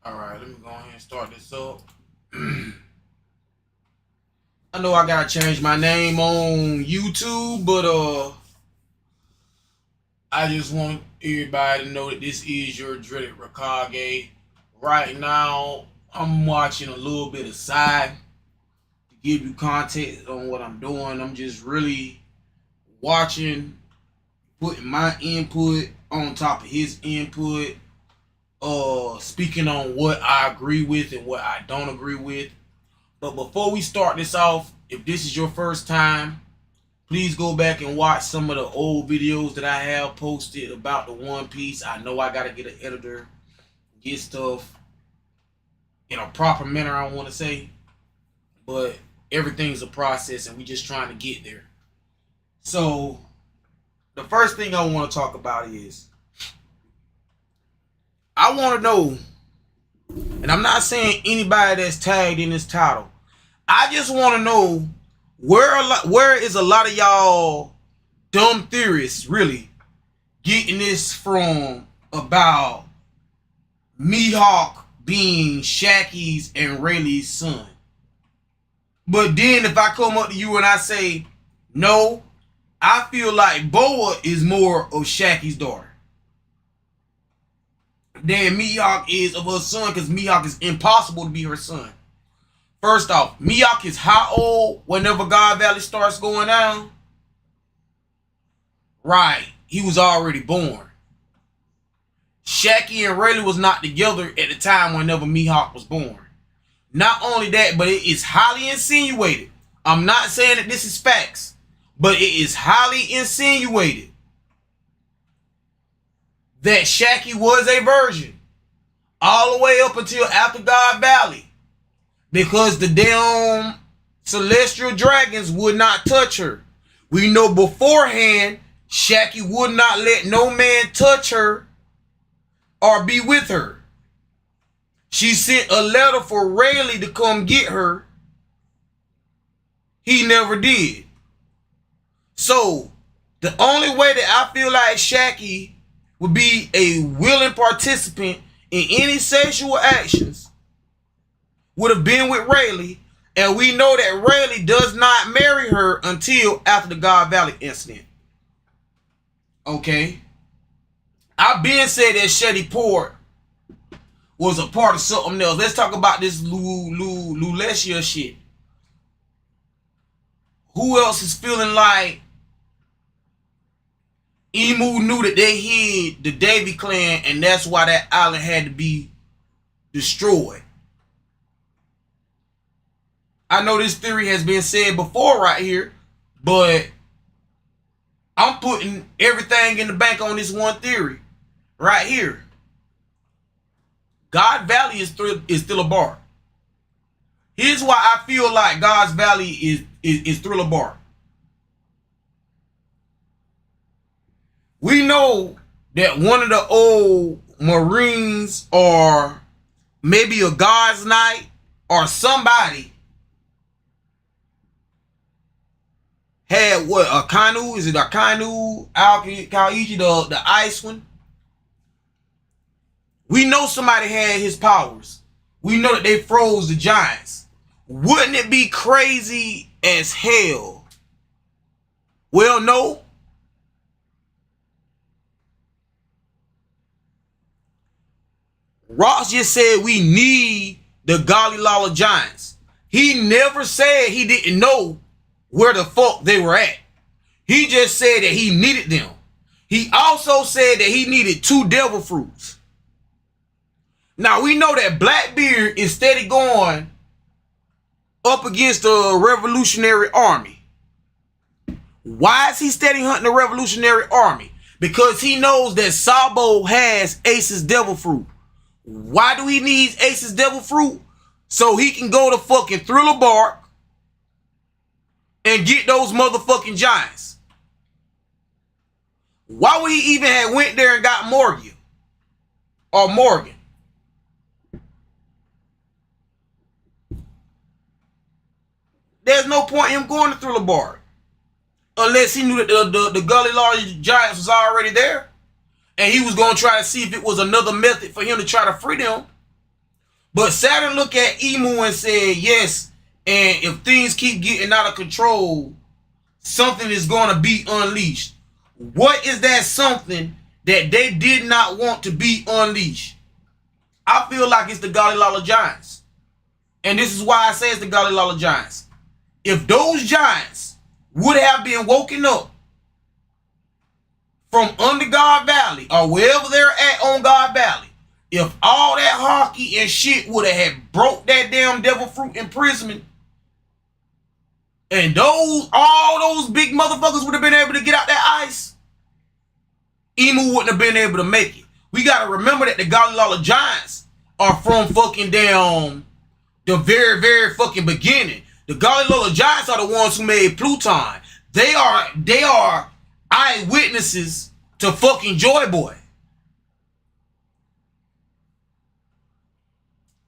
Alright, let me go ahead and start this up. I know I gotta change my name on YouTube, but I just want everybody to know that this is your dreaded Rakage. Right now, I'm watching a little bit of side to give you context on what I'm doing. I'm just really watching, putting my input on top of his input, speaking on what I agree with and what I don't agree with. But before we start this off, if this is your first time, please go back and watch some of the old videos that I have posted about the One Piece. I know I gotta get an editor, get stuff in a proper manner, I want to say, but everything's a process and we just trying to get there. So the first thing I want to talk about is, I want to know, and I'm not saying anybody that's tagged in this title, I just want to know where is a lot of y'all dumb theorists really getting this from about Mihawk being Shaki's and Rayleigh's son. But then if I come up to you and I say, no, I feel like Boa is more of Shaki's daughter than Mihawk is of her son, because Mihawk is impossible to be her son. First off, Mihawk is how old whenever God Valley starts going down? Right, he was already born. Shaki and Rayleigh was not together at the time whenever Mihawk was born. Not only that, but it is highly insinuated. I'm not saying that this is facts, but it is highly insinuated that Shaki was a virgin all the way up until after God Valley, because the damn celestial dragons would not touch her. We know beforehand Shaki would not let no man touch her or be with her. She sent a letter for Rayleigh to come get her. He never did. So the only way that I feel like Shaki would be a willing participant in any sexual actions would have been with Rayleigh, and we know that Rayleigh does not marry her until after the God Valley incident. Okay, I've been said that Shetty Port was a part of something else. Let's talk about this Lulesia shit. Who else is feeling like Emu knew that they hid the Davy clan and that's why that island had to be destroyed? I know this theory has been said before right here, but I'm putting everything in the bank on this one theory right here. God Valley is still a bar. Here's why I feel like God's Valley is Thriller Bark. We know that one of the old Marines, or maybe a God's Knight, or somebody had what, a Kanu? Is it a Kanu? Kaiji, the ice one? We know somebody had his powers. We know that they froze the giants. Wouldn't it be crazy as hell? Well, no. Ross just said we need the Golly Lala giants. He never said he didn't know where the fuck they were at. He just said that he needed them. He also said that he needed 2 devil fruits. Now we know that Blackbeard is steady going up against the Revolutionary Army. Why is he steady hunting the Revolutionary Army? Because he knows that Sabo has Ace's devil fruit. Why do he need Ace's devil fruit? So he can go to fucking Thriller Bark and get those motherfucking giants. Why would he even have went there and got Morgan? Or Morgan? There's no point in him going to Thriller Bark. Unless he knew that the Gully Large Giants was already there. And he was going to try to see if it was another method for him to try to free them. But Saturn looked at Emu and said, yes, and if things keep getting out of control, something is going to be unleashed. What is that something that they did not want to be unleashed? I feel like it's the Galilala Giants. And this is why I say it's the Galilala Giants. If those giants would have been woken up from under God Valley or wherever they're at on God Valley, if all that hockey and shit would have had broke that damn devil fruit imprisonment, and all those big motherfuckers would have been able to get out that ice, Emu wouldn't have been able to make it. We got to remember that the Galilala Giants are from fucking down the very, very fucking beginning. The Galilala Giants are the ones who made Pluton. They are eyewitnesses to fucking Joy Boy.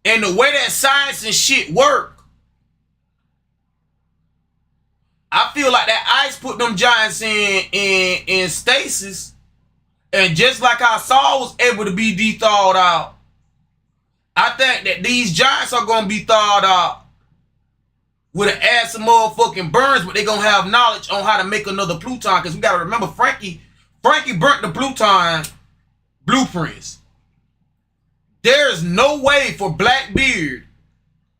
And the way that science and shit work, I feel like that ice put them giants in stasis. And just like how Saul was able to be de-thawed out, I think that these giants are going to be thawed out with an ass of motherfucking burns, but they're going to have knowledge on how to make another Pluton. Because we got to remember, Frankie burnt the Pluton blueprints. There's no way for Blackbeard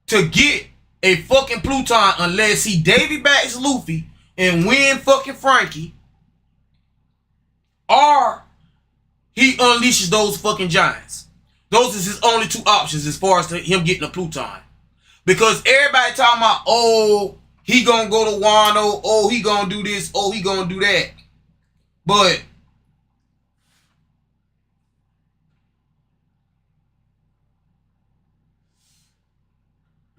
to get a fucking Pluton unless he Davy backs Luffy and win fucking Frankie, or he unleashes those fucking giants. Those is his only two options as far as him getting a Pluton. Because everybody talking about, oh, he gonna go to Wano, oh, he gonna do this, oh, he gonna do that. But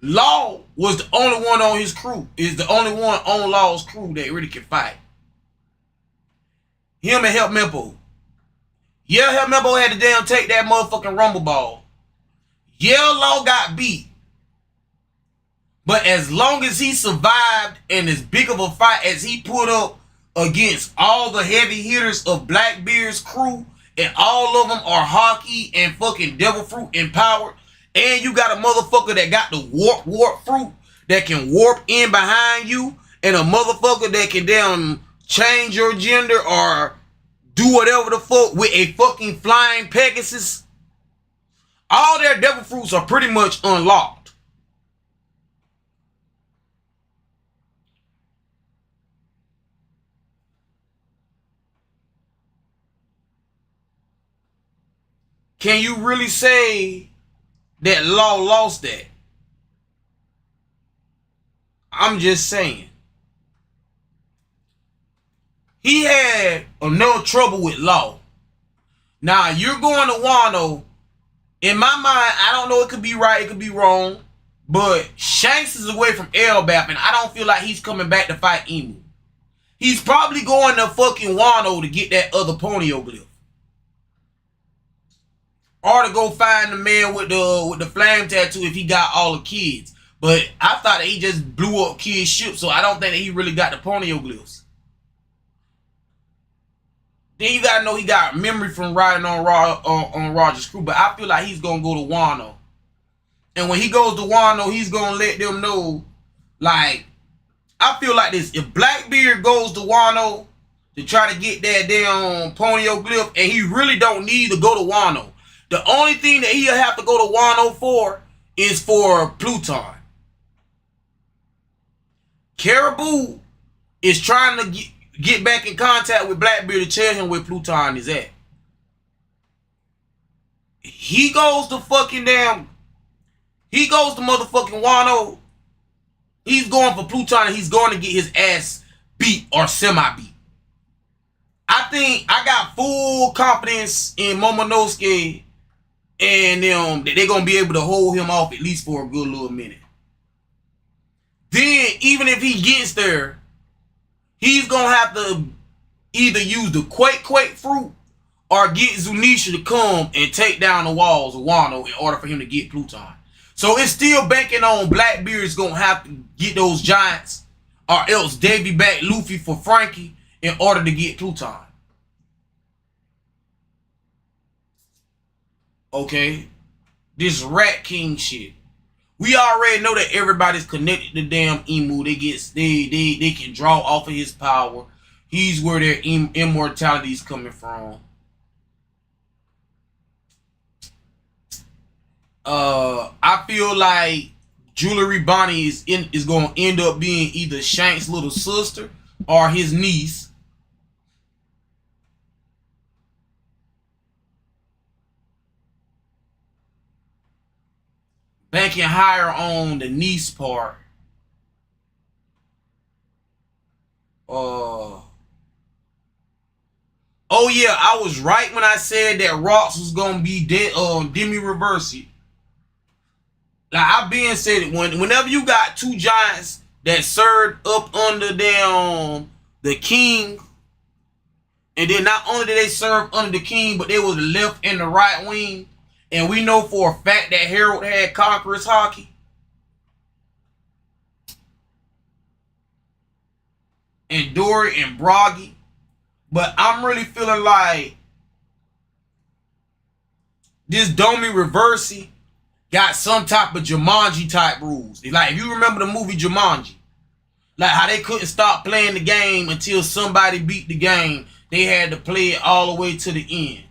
Law was the only one on his crew, is the only one on Law's crew that really can fight. Him and Help Mempo. Yeah, Help Mempo had to damn take that motherfucking rumble ball. Yeah, Law got beat. But as long as he survived and as big of a fight as he put up against all the heavy hitters of Blackbeard's crew, and all of them are hockey and fucking devil fruit empowered, and you got a motherfucker that got the warp fruit that can warp in behind you, and a motherfucker that can damn change your gender or do whatever the fuck with a fucking flying Pegasus. All their devil fruits are pretty much unlocked. Can you really say that Law lost that? I'm just saying. He had enough trouble with Law. Now, you're going to Wano. In my mind, I don't know, it could be right, it could be wrong, but Shanks is away from Elbap, and I don't feel like he's coming back to fight Emu. He's probably going to fucking Wano to get that other Ponyoglyph. Or to go find the man with the flame tattoo if he got all the kids. But I thought that he just blew up kids' ships, so I don't think that he really got the Ponyoglyphs. Then you gotta know he got memory from riding on Roger's crew, but I feel like he's gonna go to Wano. And when he goes to Wano, he's gonna let them know, like, I feel like this. If Blackbeard goes to Wano to try to get that damn Ponyoglyph, and he really don't need to go to Wano, the only thing that he'll have to go to Wano for is for Pluton. Caribou is trying to get back in contact with Blackbeard to tell him where Pluton is at. He goes to motherfucking Wano. He's going for Pluton, and he's going to get his ass beat or semi-beat. I think I got full confidence in Momonosuke and them that they're going to be able to hold him off at least for a good little minute. Then, even if he gets there, he's going to have to either use the Quake fruit or get Zunisha to come and take down the walls of Wano in order for him to get Pluton. So it's still banking on Blackbeard's going to have to get those giants, or else Davy back Luffy for Frankie in order to get Pluton. Okay. This Rat King shit. We already know that everybody's connected to damn Emu. They can draw off of his power. He's where their immortality is coming from. I feel like Jewelry Bonnie is going to end up being either Shank's little sister or his niece. Banking higher on the niece part. Oh yeah, I was right when I said that Rox was gonna be dead. Demi Reversi. Like I've been said it, whenever you got two giants that served up under them the king, and then not only did they serve under the king, but they was the left and the right wing, and we know for a fact that Harold had Conqueror's hockey. And Dory and Broggy. But I'm really feeling like this Domi Reversi got some type of Jumanji type rules. Like if you remember the movie Jumanji, like how they couldn't stop playing the game until somebody beat the game. They had to play it all the way to the end.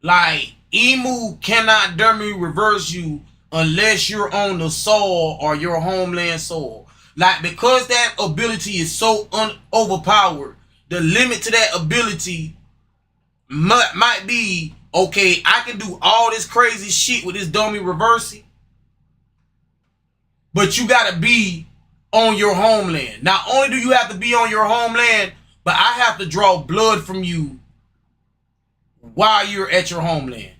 Like Emu cannot Domi reverse you unless you're on the soil or your homeland soil. Like because that ability is so overpowered, the limit to that ability might be, okay, I can do all this crazy shit with this Domi Reversi, but you gotta be on your homeland. Not only do you have to be on your homeland, but I have to draw blood from you while you're at your homeland.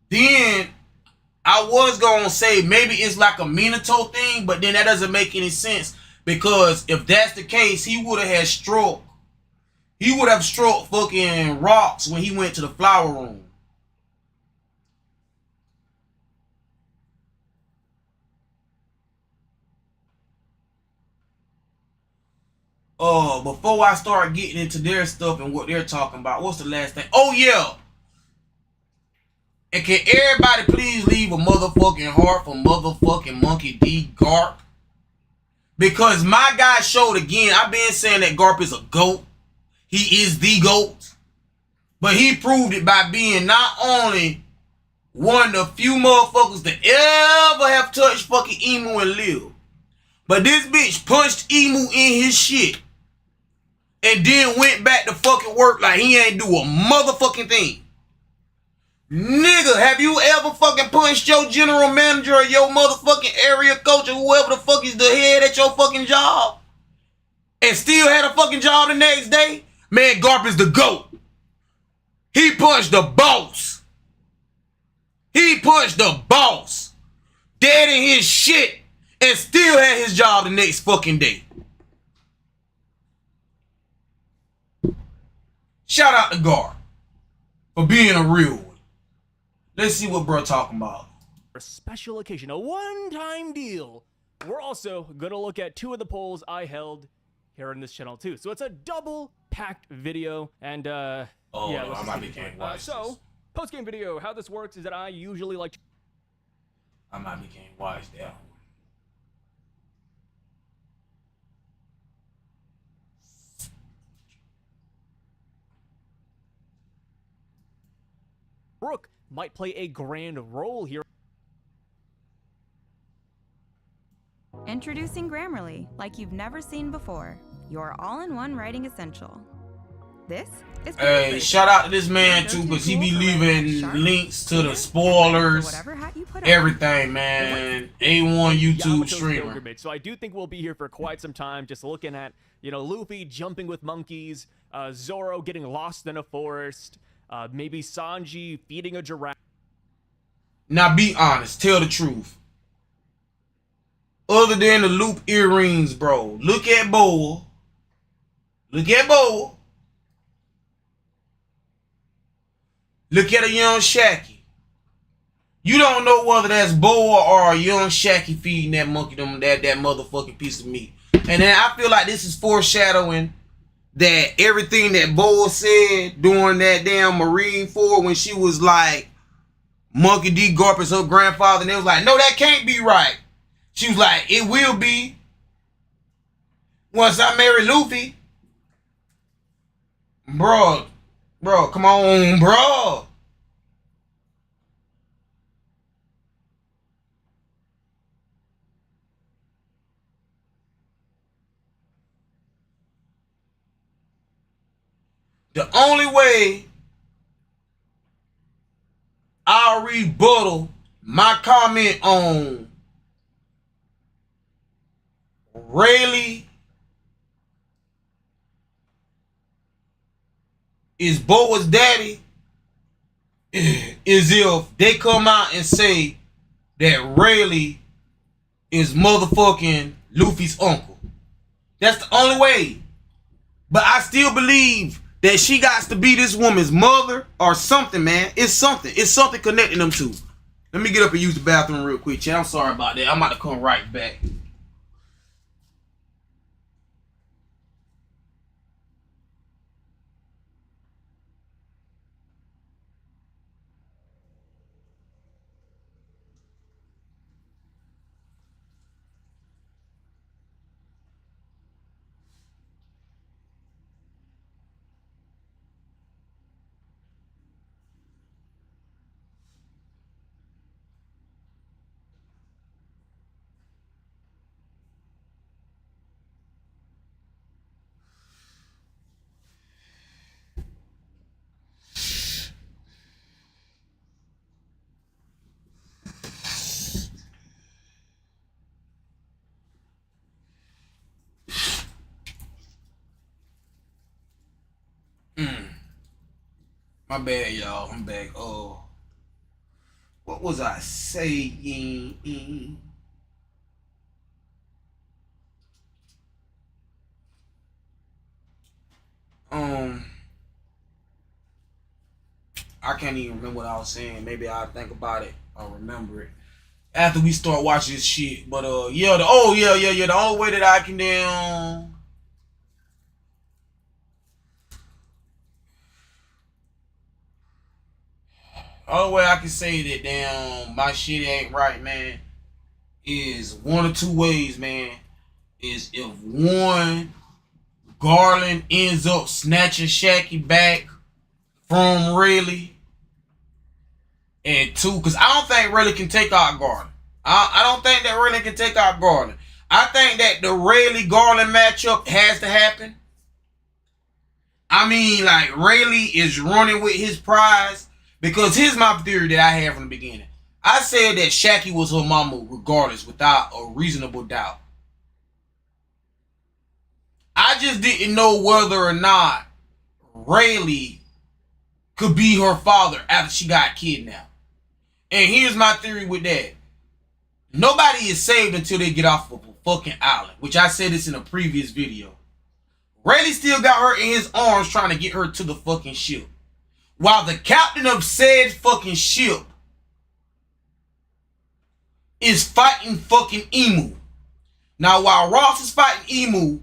Then I was going to say maybe it's like a Minato thing, but then that doesn't make any sense because if that's the case, he would have had stroke. He would have struck fucking Rox when he went to the flower room. Before I start getting into their stuff and what they're talking about, what's the last thing? Oh yeah. And can everybody please leave a motherfucking heart for motherfucking Monkey D. Garp? Because my guy showed again, I've been saying that Garp is a GOAT. He is the GOAT. But he proved it by being not only one of the few motherfuckers to ever have touched fucking Emu and live, but this bitch punched Emu in his shit and then went back to fucking work like he ain't do a motherfucking thing. Nigga, have you ever fucking punched your general manager or your motherfucking area coach or whoever the fuck is the head at your fucking job and still had a fucking job the next day? Man, Garp is the GOAT. He punched the boss. He punched the boss. Dead in his shit and still had his job the next fucking day. Shout out to Garp for being a real one. Let's see what bro talking about. A special occasion, a one-time deal. We're also going to look at two of the polls I held here on this channel too. So it's a double-packed video. And yeah, no, I might be can't watch so, this. post-game video, how this works is that I usually like... I might be can't watch that one. Brooke might play a grand role here. Introducing Grammarly, like you've never seen before. Your all-in-one writing essential. This is Hey, shout out to this man too, because he be leaving links to the spoilers, everything, man. A1 YouTube streamer. So I do think we'll be here for quite some time, just looking at, you know, Luffy jumping with monkeys, Zoro getting lost in a forest, maybe Sanji feeding a giraffe. Now be honest, tell the truth. Other than the loop earrings, bro, look at Boa. Look at Boa. Look at a young Shaggy. You don't know whether that's Boa or a young Shaggy feeding that monkey that motherfucking piece of meat. And then I feel like this is foreshadowing that everything that Bo said during that damn Marine 4 when she was like, Monkey D. Garp is her grandfather, and it was like, no, that can't be right. She was like, it will be once I marry Luffy. Bro, come on, bro. The only way I'll rebuttal my comment on Rayleigh is Boa's daddy is if they come out and say that Rayleigh is motherfucking Luffy's uncle. That's the only way. But I still believe that she got to be this woman's mother or something, man. It's something. It's something connecting them two. Let me get up and use the bathroom real quick, chat. I'm sorry about that. I'm about to come right back. My bad, y'all. I'm back. Oh, what was I saying? I can't even remember what I was saying. Maybe I'll think about it. I'll remember it after we start watching this shit. But yeah, the only way that I can damn only way I can say that damn my shit ain't right, man, is one or two ways, man. Is if one, Garland ends up snatching Shaggy back from Rayleigh, and two, because I don't think Rayleigh can take out Garland. I don't think that Rayleigh can take out Garland. I think that the Rayleigh Garland matchup has to happen. I mean, like, Rayleigh is running with his prize, because here's my theory that I had from the beginning. I said that Shaggy was her mama regardless, without a reasonable doubt. I just didn't know whether or not Rayleigh could be her father after she got kidnapped. And here's my theory with that. Nobody is saved until they get off of a fucking island, which I said this in a previous video. Rayleigh still got her in his arms trying to get her to the fucking ship, while the captain of said fucking ship is fighting fucking Emu. Now, while Ross is fighting Emu,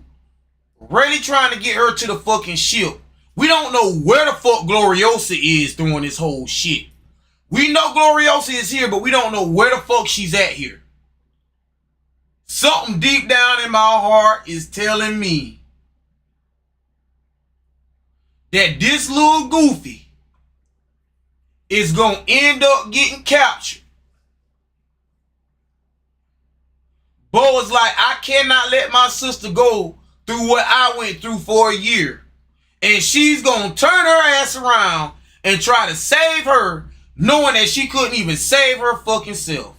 Rayleigh trying to get her to the fucking ship. We don't know where the fuck Gloriosa is during this whole shit. We know Gloriosa is here, but we don't know where the fuck she's at here. Something deep down in my heart is telling me that this little goofy is gonna end up getting captured. Bo was like, I cannot let my sister go through what I went through for a year. And she's gonna turn her ass around and try to save her, knowing that she couldn't even save her fucking self.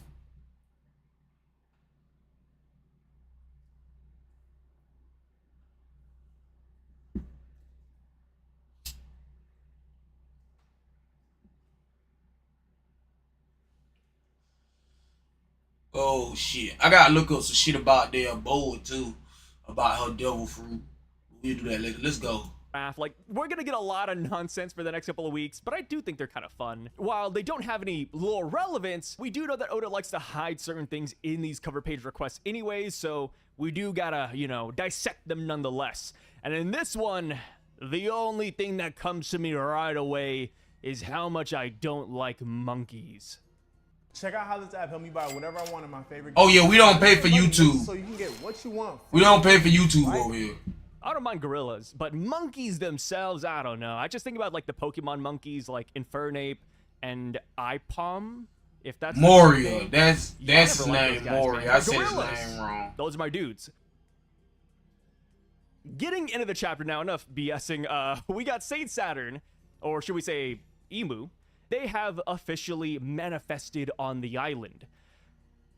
Oh shit. I gotta look up some shit about damn Bo too. About her devil fruit. We'll do that later. Let's go. raft. Like, we're gonna get a lot of nonsense for the next couple of weeks, but I do think they're kind of fun. While they don't have any lore relevance, we do know that Oda likes to hide certain things in these cover page requests anyways, so we do gotta, you know, dissect them nonetheless. And in this one, the only thing that comes to me right away is how much I don't like monkeys. Check out how this app helped me buy whatever I want in my favorite. Oh yeah, we don't pay for YouTube. So you can get what you want. We don't pay for YouTube over here. I don't mind gorillas, but monkeys themselves, I don't know. I just think about like the Pokemon monkeys, like Infernape and Ipom. If that's Moria, that's Yeah, his I never liked name, those guys, Moria. man. I said his Gorillas. name wrong. Those are my dudes. Getting into the chapter now, enough BSing. We got Saint Saturn, or should we say Emu. They have officially manifested on the island.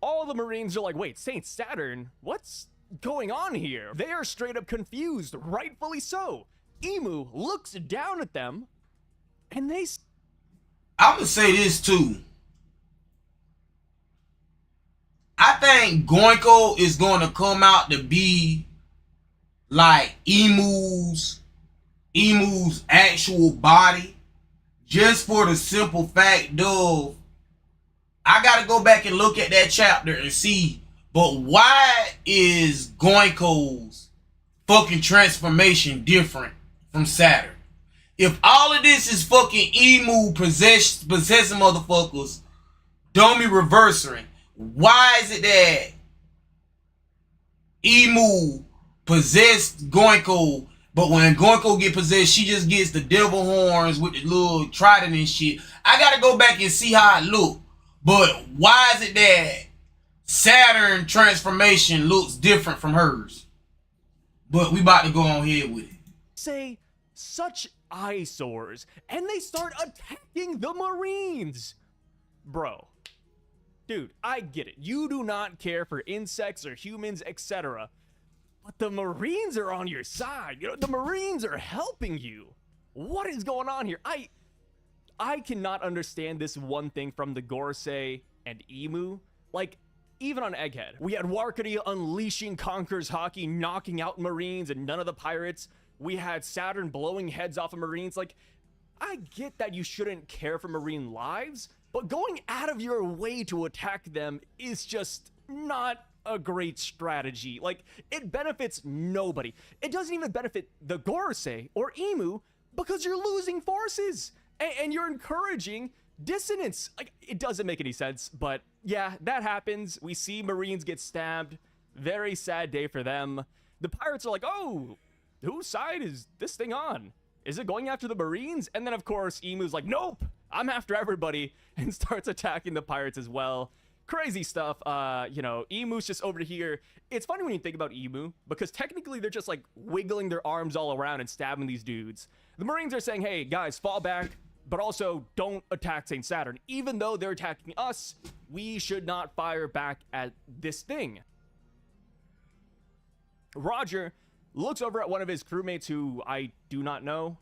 All the Marines are like, wait, Saint Saturn? What's going on here? They are straight up confused, rightfully so. Emu looks down at them, and they... I'm gonna say this too. I think Goinko is going to come out to be like Emu's actual body, just for the simple fact of I gotta go back and look at that chapter and see, but why is Goinko's fucking transformation different from Saturn? If all of this is fucking Emu possessing motherfuckers, dummy reversing, why is it that Emu possessed Goinko, but when Goinko get possessed, she just gets the devil horns with the little trident and shit? I gotta go back and see how it look. But why is it that Saturn transformation looks different from hers? But we about to go on here with it. say such eyesores, and they start attacking the Marines. Bro. Dude, I get it. You do not care for insects or humans, etc. But the Marines are on your side. You know, the Marines are helping you. What is going on here? I cannot understand this one thing from the Gorosei and Emu. Like, even on Egghead, we had Warkody unleashing Conqueror's Haki, knocking out Marines and none of the pirates. We had Saturn blowing heads off of Marines. Like, I get that you shouldn't care for Marine lives, but going out of your way to attack them is just not a great strategy. Like, it benefits nobody. It doesn't even benefit the Gorosei or Emu because you're losing forces and you're encouraging dissonance. Like, it doesn't make any sense, but yeah, that happens. We see Marines get stabbed. Very sad day for them. The pirates are like, oh, whose side is this thing on? Is it going after the Marines? And then, of course, Emu's like, nope, I'm after everybody, and starts attacking the pirates as well. Crazy stuff. You know, Emu's just over here. It's funny when you think about Emu, because technically they're just like wiggling their arms all around and stabbing these dudes. The Marines are saying, hey, guys, fall back, but also don't attack St. Saturn. Even though they're attacking us, we should not fire back at this thing. Roger looks over at one of his crewmates who I do not know.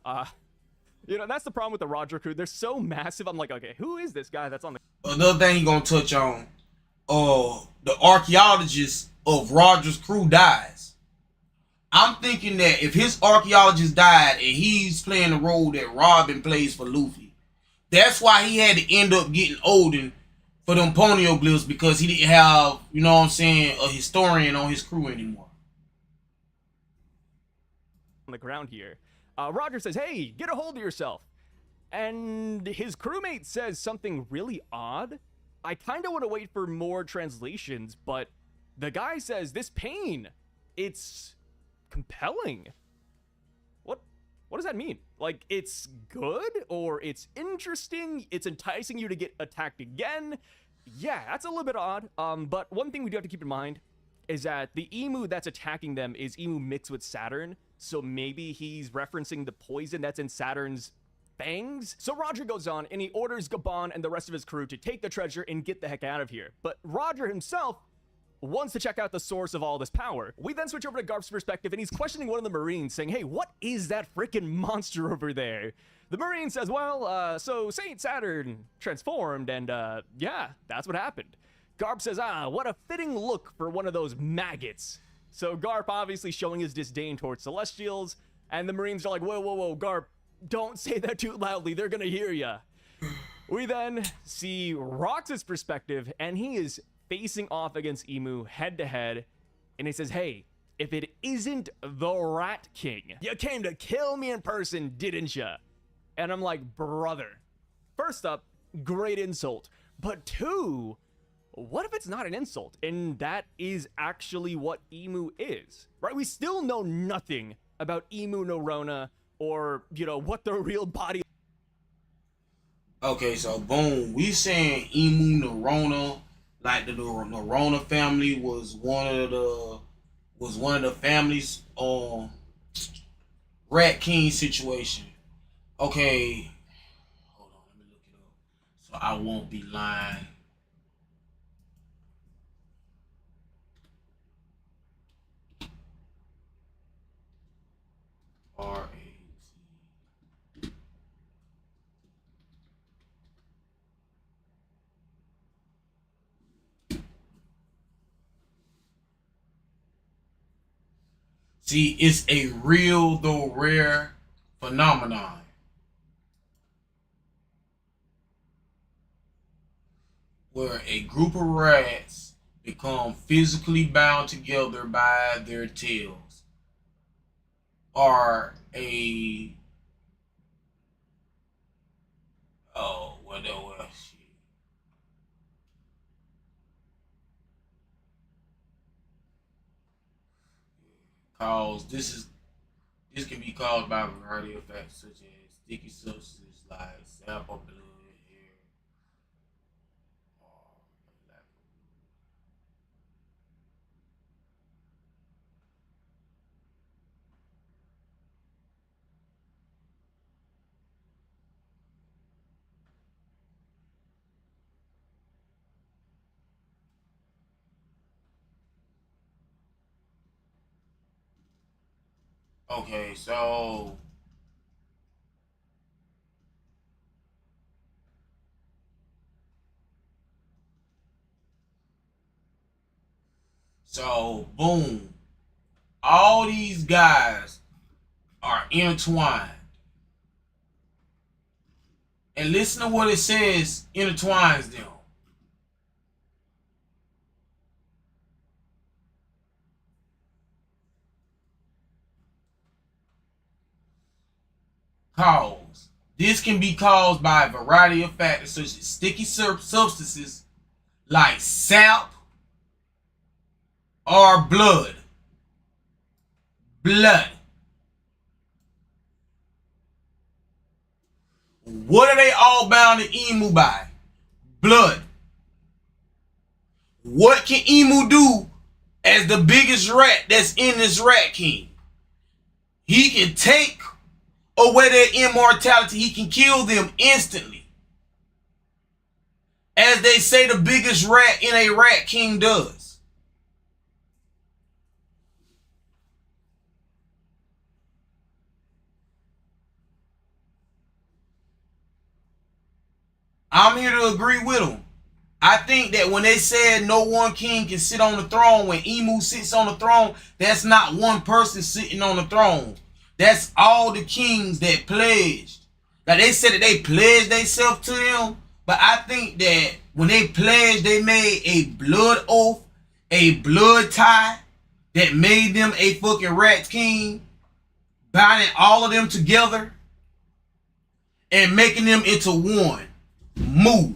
You know, that's the problem with the Roger crew. They're so massive. I'm like, okay, who is this guy that's on the... Another thing he gonna touch on, the archaeologist of Roger's crew dies. I'm thinking that if his archaeologist died and he's playing the role that Robin plays for Luffy, that's why he had to end up getting Odin for them poneglyphs, because he didn't have, you know what I'm saying, a historian on his crew anymore. On the ground here. Roger says, hey, get a hold of yourself. And his crewmate says something really odd. I kind of want to wait for more translations, but the guy says, this pain, it's compelling. What does that mean? Like, it's good, or it's interesting, it's enticing you to get attacked again? Yeah, that's a little bit odd. But one thing we do have to keep in mind is that the Emu that's attacking them is Emu mixed with Saturn, so maybe he's referencing the poison that's in Saturn's fangs. So Roger goes on and he orders Gabon and the rest of his crew to take the treasure and get the heck out of here. But Roger himself wants to check out the source of all this power. We then switch over to Garp's perspective, and he's questioning one of the Marines, saying, hey, what is that freaking monster over there? The Marine says, well, so Saint Saturn transformed, and yeah, that's what happened. Garp says, what a fitting look for one of those maggots. So Garp obviously showing his disdain towards Celestials. And the Marines are like, whoa, whoa, whoa, Garp, don't say that too loudly. They're going to hear ya. We then see Rox's perspective, and he is facing off against Emu head to head. And he says, hey, if it isn't the Rat King, you came to kill me in person, didn't ya? And I'm like, brother, first up, great insult. But two, what if it's not an insult? And that is actually what Emu is, right? We still know nothing about Emu Norona or, you know, what the real body. Okay, so boom, we saying Emu Norona, like the Norona family was one of the families on Rat King situation. Okay, hold on, let me look it up so I won't be lying. RAT. See, it's a real though rare phenomenon. Where a group of rats become physically bound together by their tails, or a shit. This can be caused by a variety of factors such as sticky substances like sap or blood, hair, or okay, so boom, all these guys are intertwined. And listen to what it says intertwines them. Cause. This can be caused by a variety of factors such as sticky substances like sap or blood. Blood. What are they all bound to Emu by? Blood. What can Emu do as the biggest rat that's in this Rat King? He can take away their immortality. He can kill them instantly. As they say, the biggest rat in a Rat King does. I'm here to agree with them. I think that when they said no one king can sit on the throne, when Emu sits on the throne, that's not one person sitting on the throne. That's all the kings that pledged. Like they said that they pledged themselves to them, but I think that when they pledged, they made a blood oath, a blood tie that made them a fucking Rat King, binding all of them together and making them into one. Move.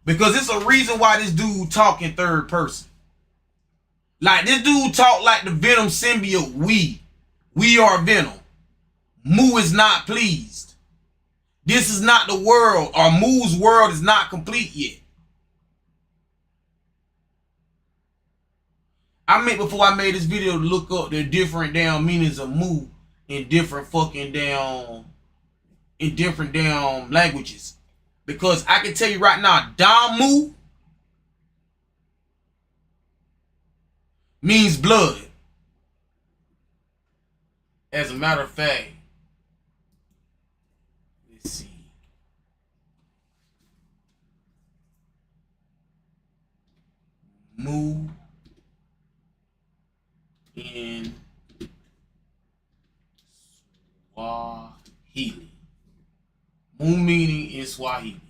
Because it's a reason why this dude talk in third person. Like this dude talk like the Venom symbiote. We are Venom. Mu is not pleased. This is not the world, or Mu's world is not complete yet. I meant before I made this video to look up the different damn meanings of Mu in different languages. Because I can tell you right now, Damu means blood. As a matter of fact, let's see. Mu in moon meaning in Swahili.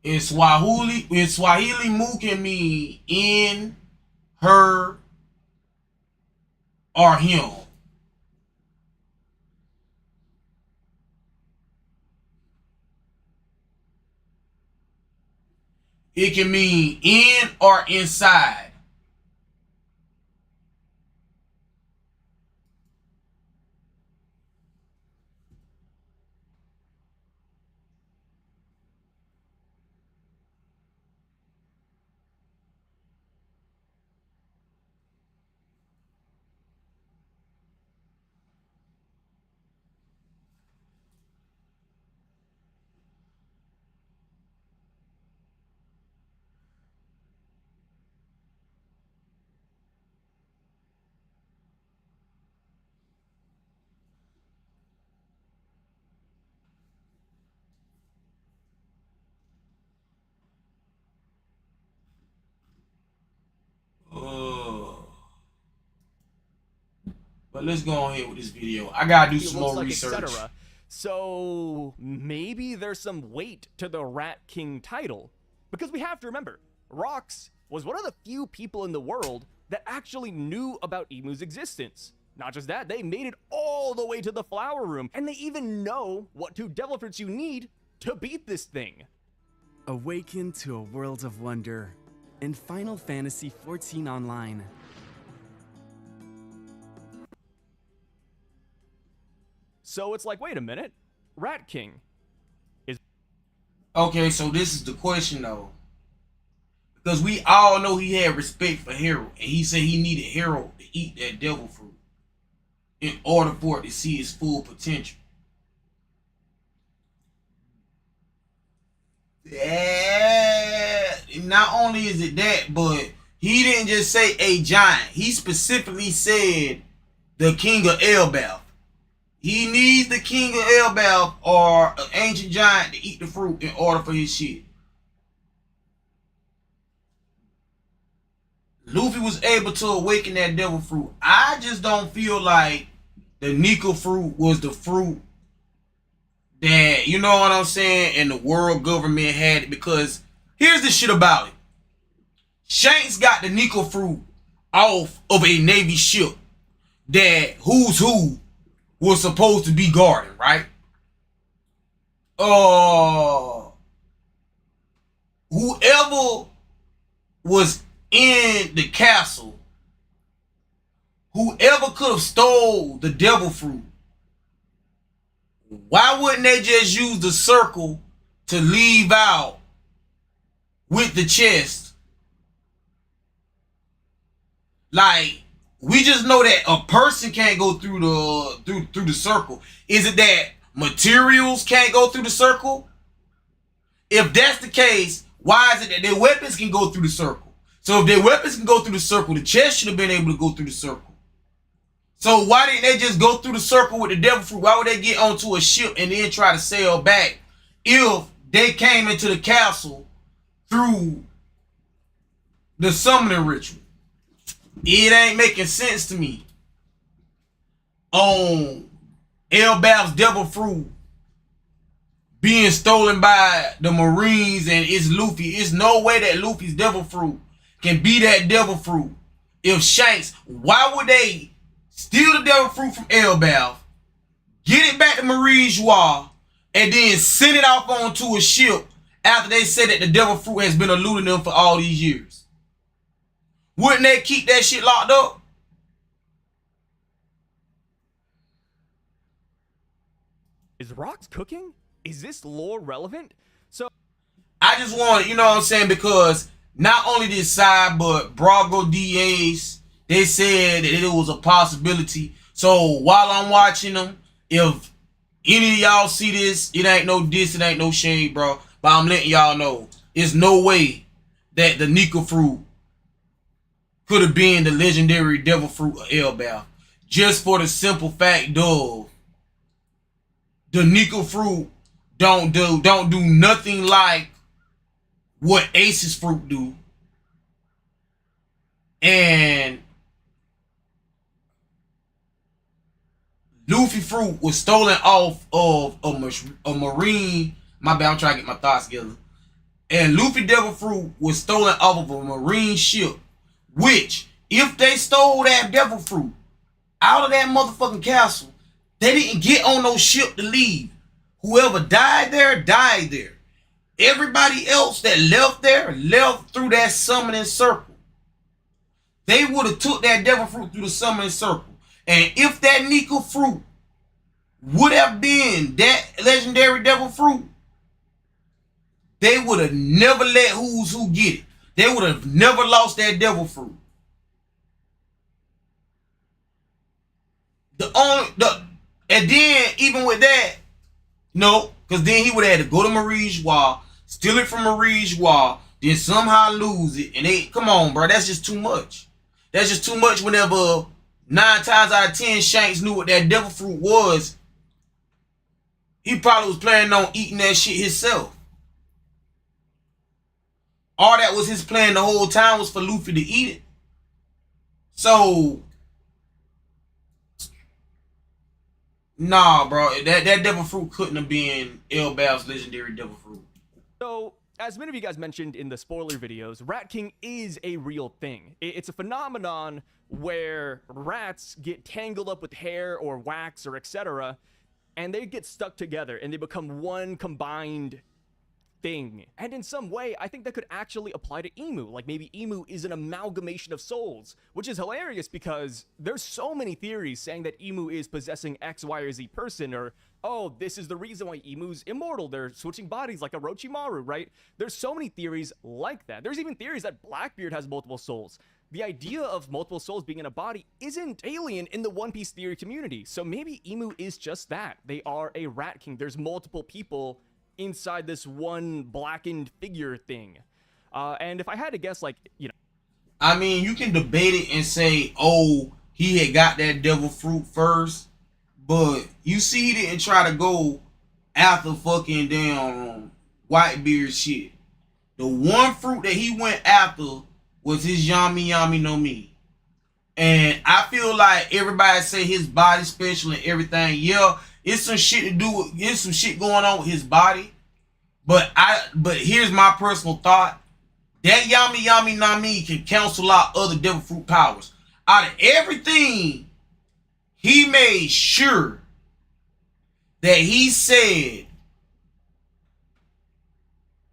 In Swahili, moon can mean in, her, or him. It can mean in or inside. But let's go on here with this video. I gotta do some more research. Etc. So maybe there's some weight to the Rat King title. Because we have to remember, Rox was one of the few people in the world that actually knew about Emu's existence. Not just that, they made it all the way to the Flower Room, and they even know what 2 devil fruits you need to beat this thing. Awaken to a world of wonder in Final Fantasy XIV Online. So it's like, wait a minute, Rat King is... Okay, so this is the question though. Because we all know he had respect for Harold, and he said he needed Harold to eat that devil fruit in order for it to see its full potential. Yeah, not only is it that, but he didn't just say a giant. He specifically said the king of Elbaf. He needs the king of Elbaf or an ancient giant to eat the fruit in order for his shit. Luffy was able to awaken that devil fruit. I just don't feel like the Nico fruit was the fruit that, you know what I'm saying, and the world government had it. Because here's the shit about it. Shanks got the Nico fruit off of a Navy ship that Who's Who was supposed to be guarding, right? Whoever was in the castle, whoever could have stole the devil fruit, why wouldn't they just use the circle to leave out with the chest? Like, we just know that a person can't go through the circle. Is it that materials can't go through the circle? If that's the case, why is it that their weapons can go through the circle? So if their weapons can go through the circle, the chest should have been able to go through the circle. So why didn't they just go through the circle with the devil fruit? Why would they get onto a ship and then try to sail back if they came into the castle through the summoning ritual? It ain't making sense to me. On Elbaf's devil fruit being stolen by the Marines and it's Luffy, it's no way that Luffy's devil fruit can be that devil fruit. If Shanks, why would they steal the devil fruit from Elbaf, get it back to Marie Joie, and then send it off onto a ship after they said that the devil fruit has been eluding them for all these years? Wouldn't they keep that shit locked up? Is Rox cooking? Is this lore relevant? So I just want, you know what I'm saying, because not only this side, but Brago DAs, they said that it was a possibility. So while I'm watching them, if any of y'all see this, it ain't no diss, it ain't no shade, bro. But I'm letting y'all know, there's no way that the Nika fruit could have been the legendary devil fruit of Elbaf. Just for the simple fact of the Nika fruit don't do nothing like what Ace's fruit do. And Luffy fruit was stolen off of a marine. My bad, I'm trying to get my thoughts together. And Luffy devil fruit was stolen off of a marine ship. Which, if they stole that devil fruit out of that motherfucking castle, they didn't get on no ship to leave. Whoever died there, died there. Everybody else that left there, left through that summoning circle. They would have took that devil fruit through the summoning circle. And if that Nika fruit would have been that legendary devil fruit, they would have never let who's who get it. They would have never lost that devil fruit. And then even with that, no, because then he would have had to go to Marie's Wall, steal it from Marie's Wall, then somehow lose it. And they, come on, bro, that's just too much. That's just too much. Whenever 9 times out of 10 Shanks knew what that devil fruit was, he probably was planning on eating that shit himself. All that was his plan the whole time was for Luffy to eat it. So, nah, bro, that devil fruit couldn't have been Elbaf's legendary devil fruit. So, as many of you guys mentioned in the spoiler videos, Rat King is a real thing. It's a phenomenon where rats get tangled up with hair or wax or etc., and they get stuck together and they become one combined thing. And in some way, I think that could actually apply to Emu. Like maybe Emu is an amalgamation of souls, which is hilarious because there's so many theories saying that Emu is possessing X, Y, or Z person, or oh, this is the reason why Emu's immortal. They're switching bodies like Orochimaru, right? There's so many theories like that. There's even theories that Blackbeard has multiple souls. The idea of multiple souls being in a body isn't alien in the One Piece theory community. So maybe Emu is just that. They are a Rat King. There's multiple people inside this one blackened figure thing. And if I had to guess, like, you know, I mean, you can debate it and say, oh, he had got that devil fruit first, but you see he didn't try to go after fucking damn Whitebeard shit. The one fruit that he went after was his Yami Yami no Mi. And I feel like everybody say his body special and everything. Yeah, it's some shit to do with, it's some shit going on with his body. But here's my personal thought. That Yami Yami Nami can cancel out other devil fruit powers. Out of everything, he made sure that he said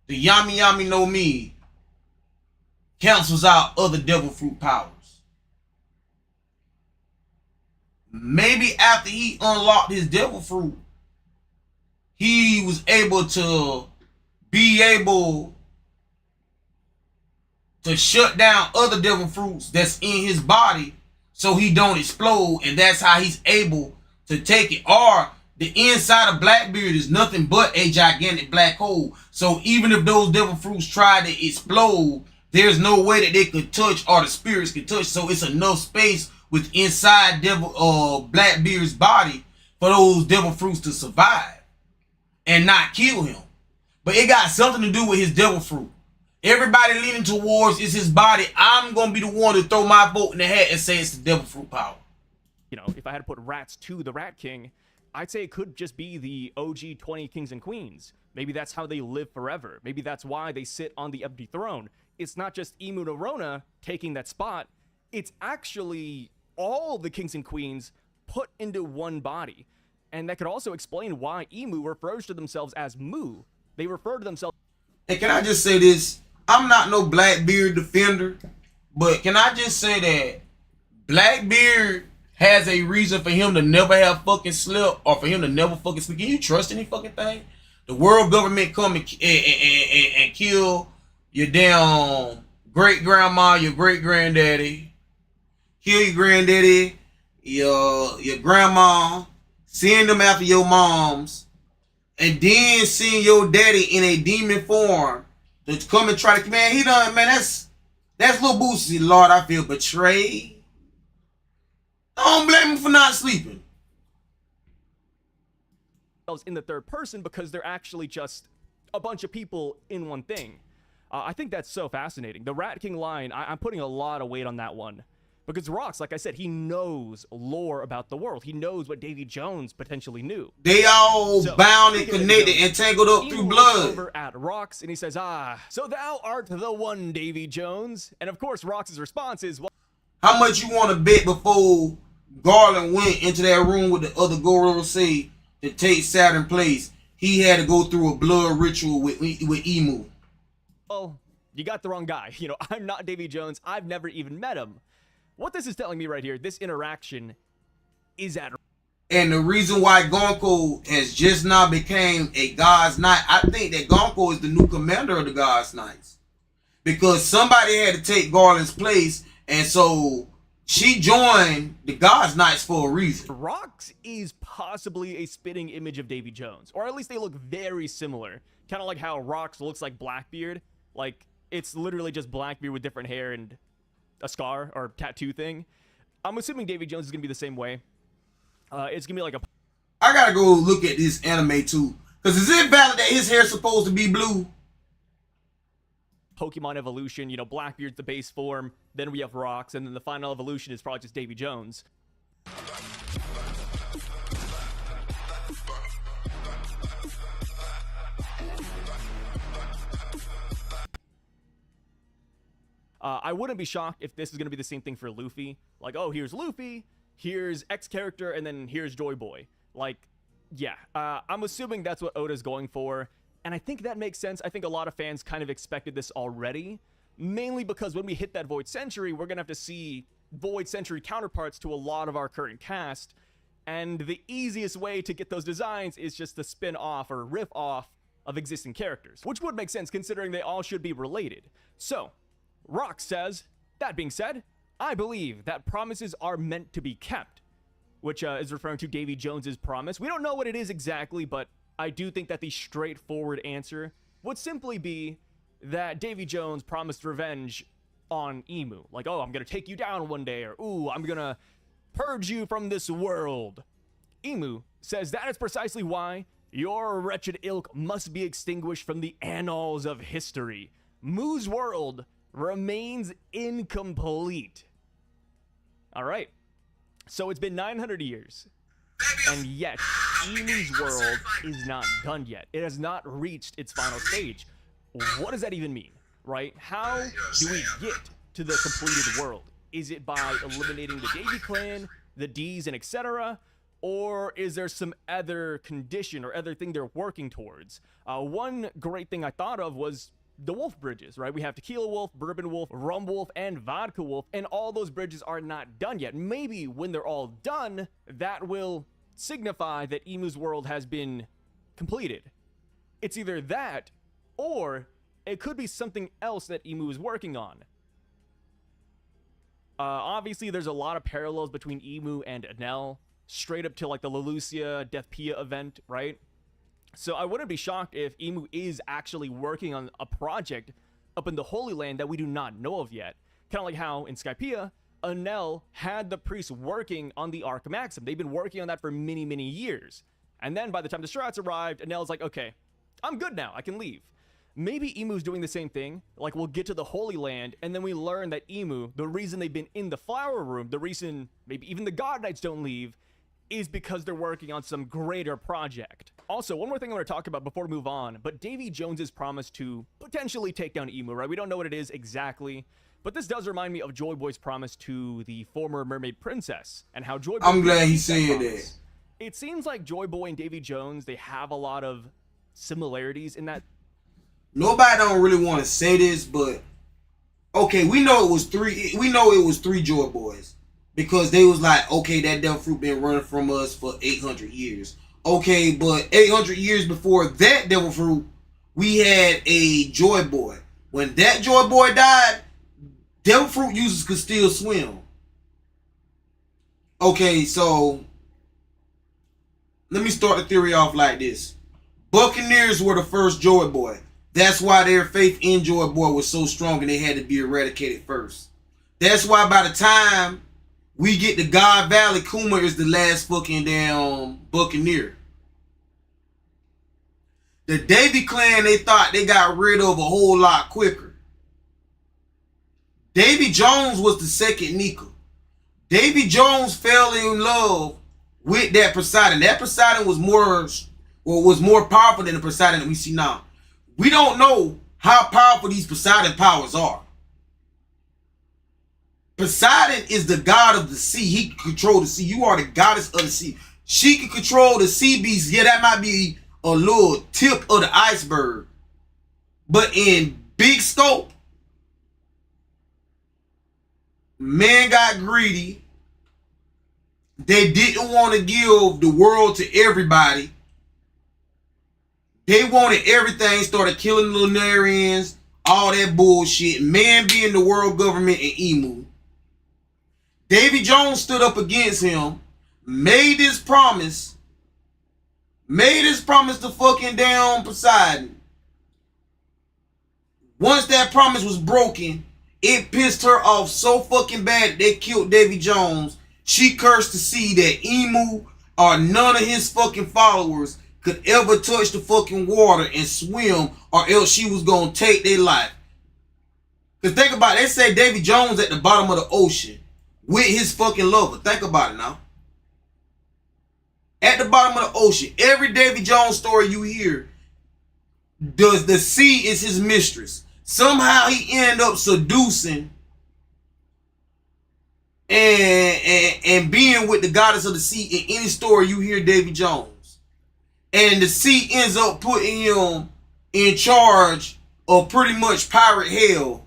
the Yami Yami no Mi cancels out other devil fruit powers. Maybe after he unlocked his devil fruit, he was able to shut down other devil fruits that's in his body so he don't explode, and that's how he's able to take it. Or the inside of Blackbeard is nothing but a gigantic black hole. So even if those devil fruits try to explode, there's no way that they could touch or the spirits could touch. So it's enough space with inside Blackbeard's body for those devil fruits to survive and not kill him. But it got something to do with his devil fruit. Everybody leaning towards is his body. I'm going to be the one to throw my vote in the hat and say it's the devil fruit power. you know, if I had to put rats to the Rat King, I'd say it could just be the OG 20 kings and queens. Maybe that's how they live forever. Maybe that's why they sit on the empty throne. It's not just Emu no Rona taking that spot. It's actually all the kings and queens put into one body. And that could also explain why Emu refers to themselves as Mu. They refer to themselves... Hey, can I just say this? I'm not no Blackbeard defender, but can I just say that Blackbeard has a reason for him to never have fucking slept, or for him to never fucking sleep. Can you trust any fucking thing? The world government come and kill your damn great grandma, your great granddaddy, kill your granddaddy, your grandma, send them after your moms, and then send your daddy in a demon form to come and try to, man, he done, man, that's Lil Boosie. Lord, I feel betrayed. I don't blame him for not sleeping. in the third person because they're actually just a bunch of people in one thing. I think that's so fascinating. The Rat King line, I'm putting a lot of weight on that one Because Rox, like I said, he knows lore about the world. He knows what Davy Jones potentially knew. They all So, bound and speaking of connected Jones, and tangled up Emu through looks blood. over at Rox and he says, so thou art the one, Davy Jones. And of course, Rox's response is, well, How much you want to bet before Garland went into that room with the other Goro say to take Saturn place, he had to go through a blood ritual with Emu? well, you got the wrong guy. You know, I'm not Davy Jones. I've never even met him. What this is telling me right here, this interaction is at... And the reason why Gonko has just now became a God's Knight, I think that Gonko is the new commander of the God's Knights. Because somebody had to take Garland's place, and so she joined the God's Knights for a reason. Rox is possibly a spitting image of Davy Jones, or at least they look very similar. Kind of like how Rox looks like Blackbeard. Like, it's literally just Blackbeard with different hair and a scar or tattoo thing. I'm assuming Davy Jones is going to be the same way. It's going to be like a... I gotta go look at this anime too. Because is it valid that his hair's supposed to be blue? Pokemon evolution, you know, Blackbeard's the base form, then we have Rox, and then the final evolution is probably just Davy Jones. I wouldn't be shocked if this is going to be the same thing for Luffy. Like, oh, here's Luffy, here's X character, and then here's Joy Boy. Like, yeah, I'm assuming that's what Oda's going for. And I think that makes sense. I think a lot of fans kind of expected this already. Mainly because when we hit that Void Century, we're going to have to see Void Century counterparts to a lot of our current cast. And the easiest way to get those designs is just to spin off or riff off of existing characters. Which would make sense considering they all should be related. So, Rox says, that being said, I believe that promises are meant to be kept. Which is referring to Davy Jones's promise. We don't know what it is exactly, but I do think that the straightforward answer would simply be that Davy Jones promised revenge on Emu. Like, oh, I'm gonna take you down one day, or ooh, I'm gonna purge you from this world. Emu says that is precisely why your wretched ilk must be extinguished from the annals of history. Mu's world remains incomplete. All right. So it's been 900 years. And yet, Emu's world is not done yet. It has not reached its final stage. What does that even mean, right? How do we get to the completed world? Is it by eliminating the Davy clan, the D's, and etc.? Or is there some other condition or other thing they're working towards? One great thing I thought of was the wolf bridges, right? We have Tequila Wolf, Bourbon Wolf, Rum Wolf, and Vodka Wolf, and all those bridges are not done yet. Maybe when they're all done, that will signify that Emu's world has been completed. It's either that, or it could be something else that Emu is working on. Obviously, there's a lot of parallels between Emu and Enel, straight up to like the Leloucia Death Pia event, right? So I wouldn't be shocked if Emu is actually working on a project up in the Holy Land that we do not know of yet. Kind of like how in Skypiea, Enel had the priests working on the Arc Maxim. They've been working on that for many, many years. And then by the time the Strats arrived, Enel's like, okay, I'm good now, I can leave. Maybe Emu's doing the same thing. Like, we'll get to the Holy Land, and then we learn that Emu, the reason they've been in the Flower Room, the reason maybe even the God Knights don't leave, is because they're working on some greater project. Also, one more thing I want to talk about before we move on, but Davy Jones's promise to potentially take down Emu, right? We don't know what it is exactly, but this does remind me of Joy Boy's promise to the former mermaid princess, and how Joy Boy... I'm glad he said that. It seems like Joy Boy and Davy Jones, they have a lot of similarities in that... Nobody don't really want to say this, but okay, we know it was three Joy Boys. Because they was like, okay, that devil fruit been running from us for 800 years. Okay, but 800 years before that devil fruit, we had a Joy Boy. When that Joy Boy died, devil fruit users could still swim. Okay, so let me start the theory off like this. Buccaneers were the first Joy Boy. That's why their faith in Joy Boy was so strong and they had to be eradicated first. That's why by the time we get to God Valley, Kuma is the last fucking damn Buccaneer. The Davy clan, they thought they got rid of a whole lot quicker. Davy Jones was the second Nika. Davy Jones fell in love with that Poseidon. That Poseidon was more powerful than the Poseidon that we see now. We don't know how powerful these Poseidon powers are. Poseidon is the god of the sea. He can control the sea. You are the goddess of the sea. She can control the sea beasts. Yeah, that might be a little tip of the iceberg. But in big scope, man got greedy. They didn't want to give the world to everybody. They wanted everything, started killing the Lunarians, all that bullshit. Man being the world government and Emu. Davy Jones stood up against him, made this promise to fucking damn Poseidon. Once that promise was broken, it pissed her off so fucking bad that they killed Davy Jones. She cursed the sea that Emu or none of his fucking followers could ever touch the fucking water and swim, or else she was gonna take their life. Cause think about it, they say Davy Jones at the bottom of the ocean with his fucking lover. Think about it now. At the bottom of the ocean, every Davy Jones story you hear, the sea is his mistress. Somehow he ended up seducing and being with the goddess of the sea in any story you hear Davy Jones. And the sea ends up putting him in charge of pretty much pirate hell,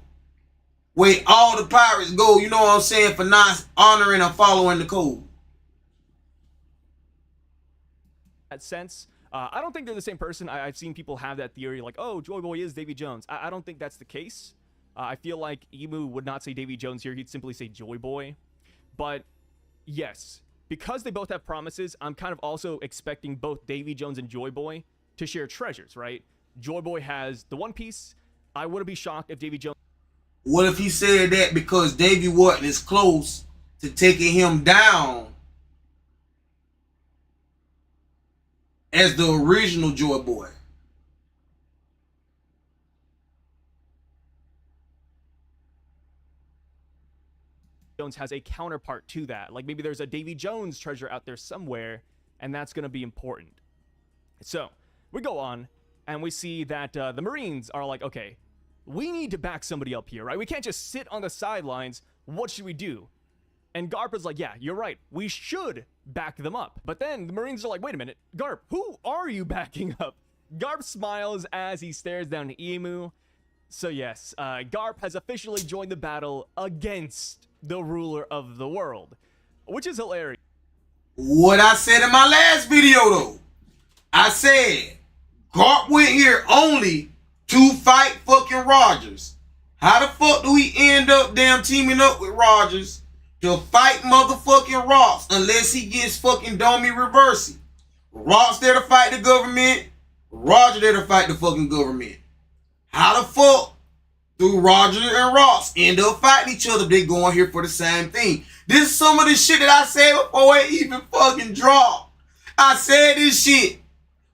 where all the pirates go, you know what I'm saying, for not honoring or following the code. That sense. I don't think they're the same person. I've seen people have that theory like, oh, Joy Boy is Davy Jones. I don't think that's the case. I feel like Emu would not say Davy Jones here. He'd simply say Joy Boy. But yes, because they both have promises, I'm kind of also expecting both Davy Jones and Joy Boy to share treasures, right? Joy Boy has the One Piece. I wouldn't be shocked if Davy Jones... What if he said that because Davy wasn't as close to taking him down as the original Joy Boy? Jones has a counterpart to that. Like maybe there's a Davy Jones treasure out there somewhere, and that's going to be important. So we go on, and we see that the Marines are like, okay, we need to back somebody up here, right? We can't just sit on the sidelines. What should we do? And Garp is like, yeah, you're right. We should back them up. But then the Marines are like, wait a minute, Garp, who are you backing up? Garp smiles as he stares down to Emu. So yes, Garp has officially joined the battle against the ruler of the world, which is hilarious. What I said in my last video though, I said Garp went here only to fight fucking Rogers. How the fuck do we end up damn teaming up with Rogers to fight motherfucking Ross unless he gets fucking Domi Reversi? Ross there to fight the government, Roger there to fight the fucking government. How the fuck do Roger and Ross end up fighting each other? They going here for the same thing. This is some of the shit that I said before it even fucking dropped. I said this shit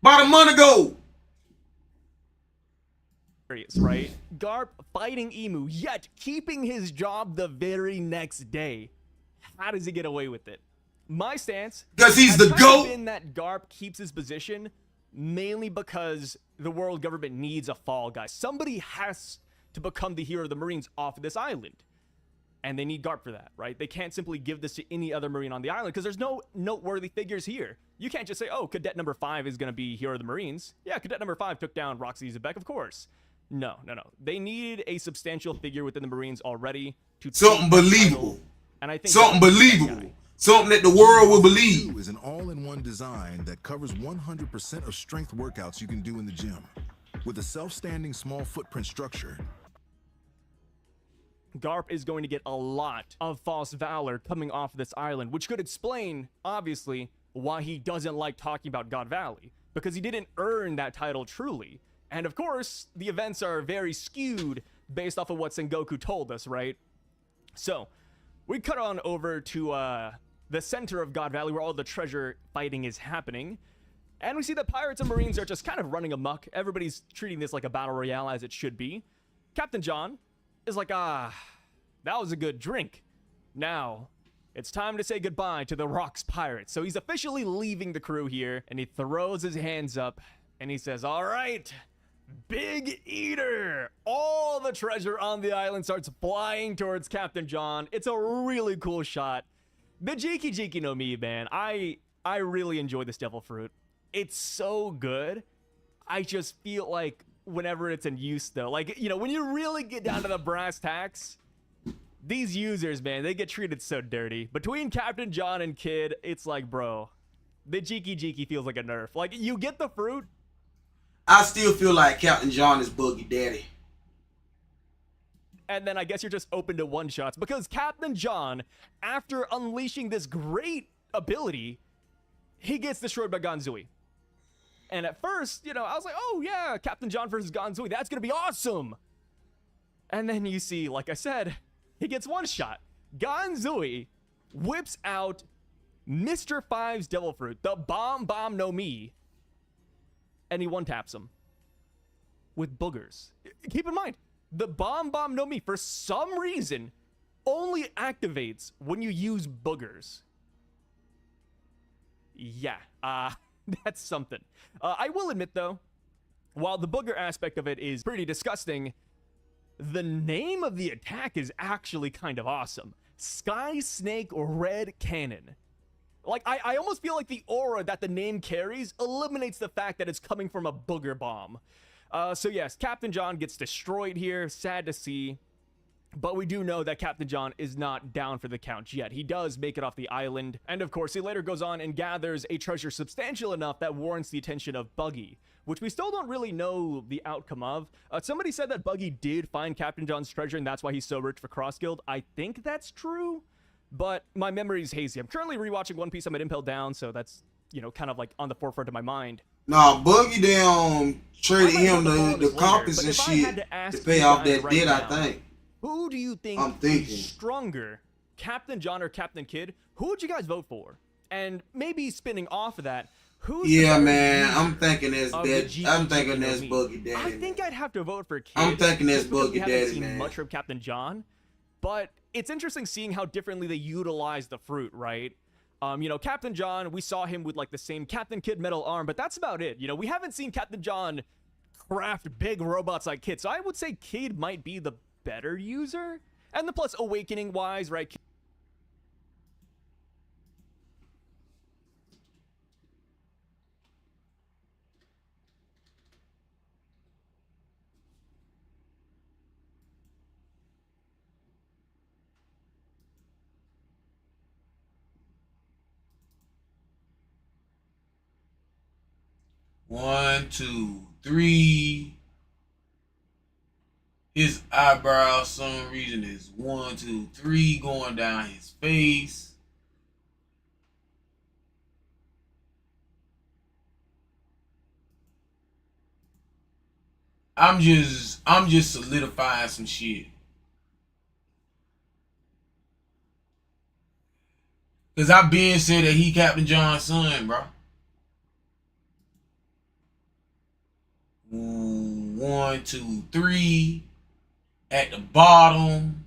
about a month ago. Right? Garp fighting Emu, yet keeping his job the very next day. How does he get away with it? My stance, because he's the GOAT, been that Garp keeps his position mainly because the world government needs a fall guy. Somebody has to become the hero of the Marines off of this island. And they need Garp for that, right? They can't simply give this to any other Marine on the island because there's no noteworthy figures here. You can't just say, oh, Cadet number 5 is going to be hero of the Marines. Yeah, Cadet number 5 took down Roxy Zebek, of course. No. They needed a substantial figure within the Marines already to something believable. And I think something believable. Something that the world will believe. Is an all-in-one design that covers 100% of strength workouts you can do in the gym. With a self-standing small footprint structure, Garp is going to get a lot of false valor coming off this island, which could explain, obviously, why he doesn't like talking about God Valley, because he didn't earn that title truly. And of course, the events are very skewed based off of what Sengoku told us, right? So, we cut on over to the center of God Valley, where all the treasure fighting is happening. And we see that pirates and Marines are just kind of running amok. Everybody's treating this like a battle royale, as it should be. Captain John is like, that was a good drink. Now, It's time to say goodbye to the Rocks Pirates. So he's officially leaving the crew here, and he throws his hands up, and he says, all right, Big Eater. All the treasure on the island starts flying towards Captain John. It's a really cool shot. The Jiki Jiki no Mi, man. I really enjoy this devil fruit. It's so good. I just feel like whenever it's in use, though, like, you know, when you really get down to the brass tacks, these users, man, they get treated so dirty. Between Captain John and Kid, it's like, bro, the Jiki Jiki feels like a nerf. Like, you get the fruit. I still feel like Captain John is Boogie Daddy. And then I guess you're just open to one-shots because Captain John, after unleashing this great ability, he gets destroyed by Ganzui. And at first, you know, I was like, oh yeah, Captain John versus Ganzui, that's gonna be awesome. And then you see, like I said, he gets one shot. Ganzui whips out Mr. Five's Devil Fruit, the Bomb Bomb no Mi, and he one-taps him with boogers. Keep in mind, the Bomb Bomb no Mi, for some reason, only activates when you use boogers. Yeah, that's something. I will admit, though, while the booger aspect of it is pretty disgusting, the name of the attack is actually kind of awesome. Sky Snake Red Cannon. Like, I almost feel like the aura that the name carries eliminates the fact that it's coming from a booger bomb. So yes, Captain John gets destroyed here. Sad to see. But we do know that Captain John is not down for the count yet. He does make it off the island. And of course, he later goes on and gathers a treasure substantial enough that warrants the attention of Buggy, which we still don't really know the outcome of. Somebody said that Buggy did find Captain John's treasure, and that's why he's so rich for Cross Guild. I think that's true, but my memory is hazy. I'm currently rewatching One Piece. I'm at Impel Down, so that's, you know, kind of like on the forefront of my mind. Nah, Boogie down traded him the compass and shit to pay off that debt, I think. Who do you think is stronger, Captain John or Captain Kid? Who would you guys vote for? And maybe spinning off of that, who's man, I'm thinking that's that. I'm thinking that's Boogie Daddy. I think I'd have to vote for Kid. I'm thinking that's Boogie Daddy, man. We haven't seen much from Captain John, but it's interesting seeing how differently they utilize the fruit, right? You know, Captain John, we saw him with like the same Captain Kid metal arm, but that's about it. You know, we haven't seen Captain John craft big robots like Kid, so I would say Kid might be the better user. And the plus awakening wise, right? One, two, three. His eyebrows, some reason, is 1, 2, 3 going down his face. I'm just solidifying some shit. Cause I been said that he Captain John's son, bro. 1, 2, 3. At the bottom.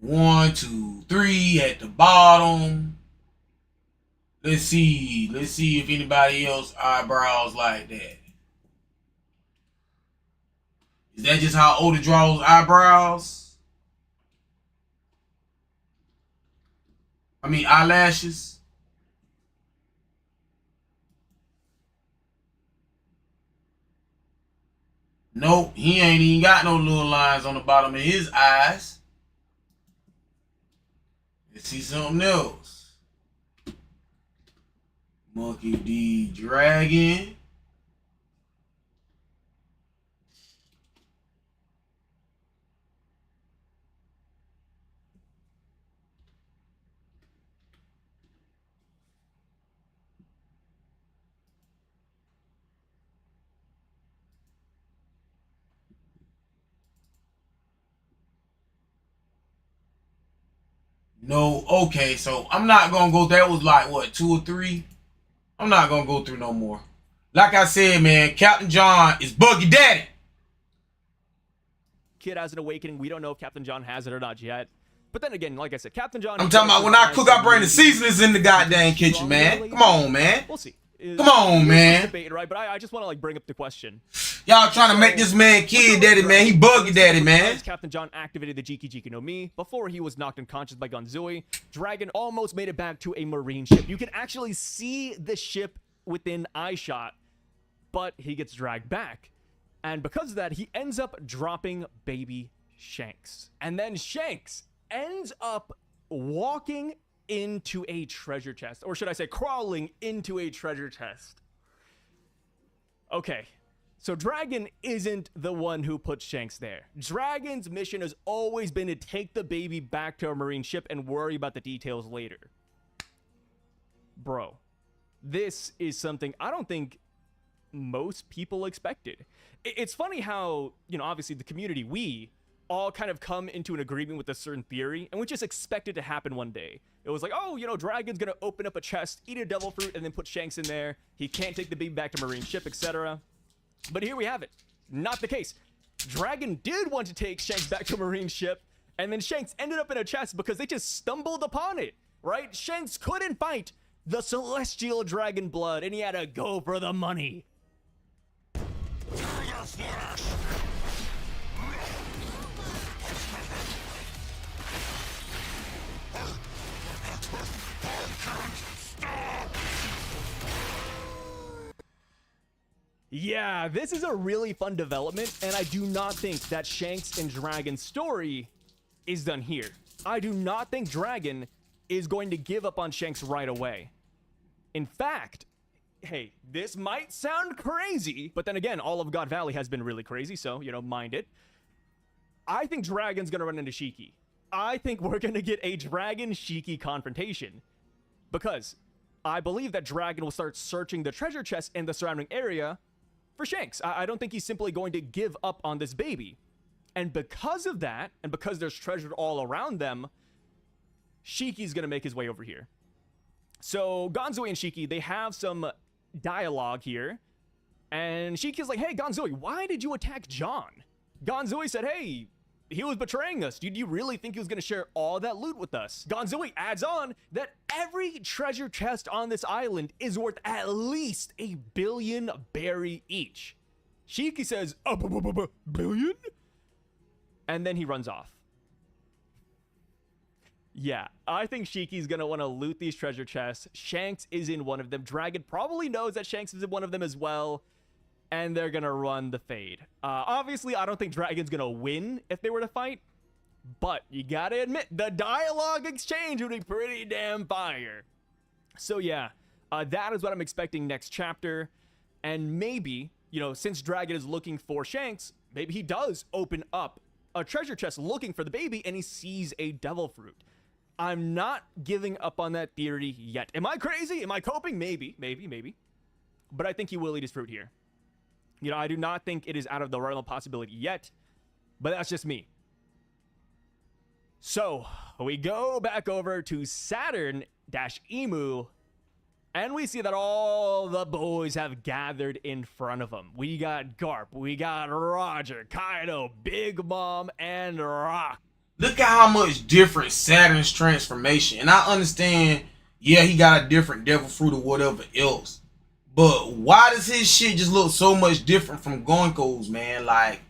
1, 2, 3 at the bottom. Let's see if anybody else eyebrows like that. Is that just how Oda draws eyebrows? I mean eyelashes. Nope, he ain't even got no little lines on the bottom of his eyes. Let's see something else. Monkey D. Dragon. No, okay, so I'm not gonna go. That was like what, 2 or 3? I'm not gonna go through no more. Like I said, man, Captain John is Buggy Daddy. kid has an awakening. We don't know if Captain John has it or not yet. But then again, like I said, Captain John... I'm talking about when I cook, I bring the seasonings in the goddamn kitchen, man. Come on, man. We'll see. Come on, man. Debated, right? But I just want to like bring up the question. Y'all trying to make this man kid daddy, man. He buggy daddy, man. Captain John activated the Jiki Jiki no Mi before he was knocked unconscious by Gonzui. Dragon almost made it back to a marine ship. You can actually see the ship within eye shot, but he gets dragged back. And because of that, he ends up dropping baby Shanks. And then Shanks ends up walking into a treasure chest, or should I say crawling into a treasure chest. Okay, so Dragon isn't the one who put Shanks there. Dragon's mission has always been to take the baby back to a marine ship and worry about the details later. Bro, this is something I don't think most people expected. It's funny how, you know, obviously the community, we all kind of come into an agreement with a certain theory, and we just expect it to happen one day. It was like, oh, you know, Dragon's gonna open up a chest, eat a devil fruit, and then put Shanks in there. He can't take the baby back to marine ship, etc. But here we have it. Not the case. Dragon did want to take Shanks back to a marine ship, and then Shanks ended up in a chest because they just stumbled upon it, right? Shanks couldn't fight the celestial dragon blood, and he had to go for the money. Yeah, this is a really fun development, and I do not think that Shanks and Dragon's story is done here. I do not think Dragon is going to give up on Shanks right away. In fact, hey, this might sound crazy, but then again, all of God Valley has been really crazy, so, you know, mind it. I think Dragon's gonna run into Shiki. I think we're gonna get a Dragon-Shiki confrontation, because I believe that Dragon will start searching the treasure chest in the surrounding area for Shanks. I don't think he's simply going to give up on this baby. And because of that, and because there's treasure all around them, Shiki's gonna make his way over here. So Gonzui and Shiki, they have some dialogue here. And Shiki's like, hey, Gonzui, why did you attack John? Gonzui said, hey, he was betraying us. Did you really think he was going to share all that loot with us? Gonzui adds on that every treasure chest on this island is worth at least 1 billion berry each. Shiki says, billion? And then he runs off. Yeah, I think Shiki's going to want to loot these treasure chests. Shanks is in one of them. Dragon probably knows that Shanks is in one of them as well. And they're gonna run the fade. Obviously, I don't think Dragon's gonna win if they were to fight, but you gotta admit, the dialogue exchange would be pretty damn fire. So yeah, that is what I'm expecting next chapter. And maybe, you know, since Dragon is looking for Shanks, maybe he does open up a treasure chest looking for the baby and he sees a devil fruit. I'm not giving up on that theory yet. Am I crazy? Am I coping? Maybe. But I think he will eat his fruit here. You know, I do not think it is out of the realm of possibility yet, but that's just me. So, we go back over to Saturn-Emu, and we see that all the boys have gathered in front of him. We got Garp, we got Roger, Kaido, Big Mom, and Rock. Look at how much different Saturn's transformation. And I understand, yeah, he got a different devil fruit or whatever else. But why does his shit just look so much different from Goenko's, man? Like,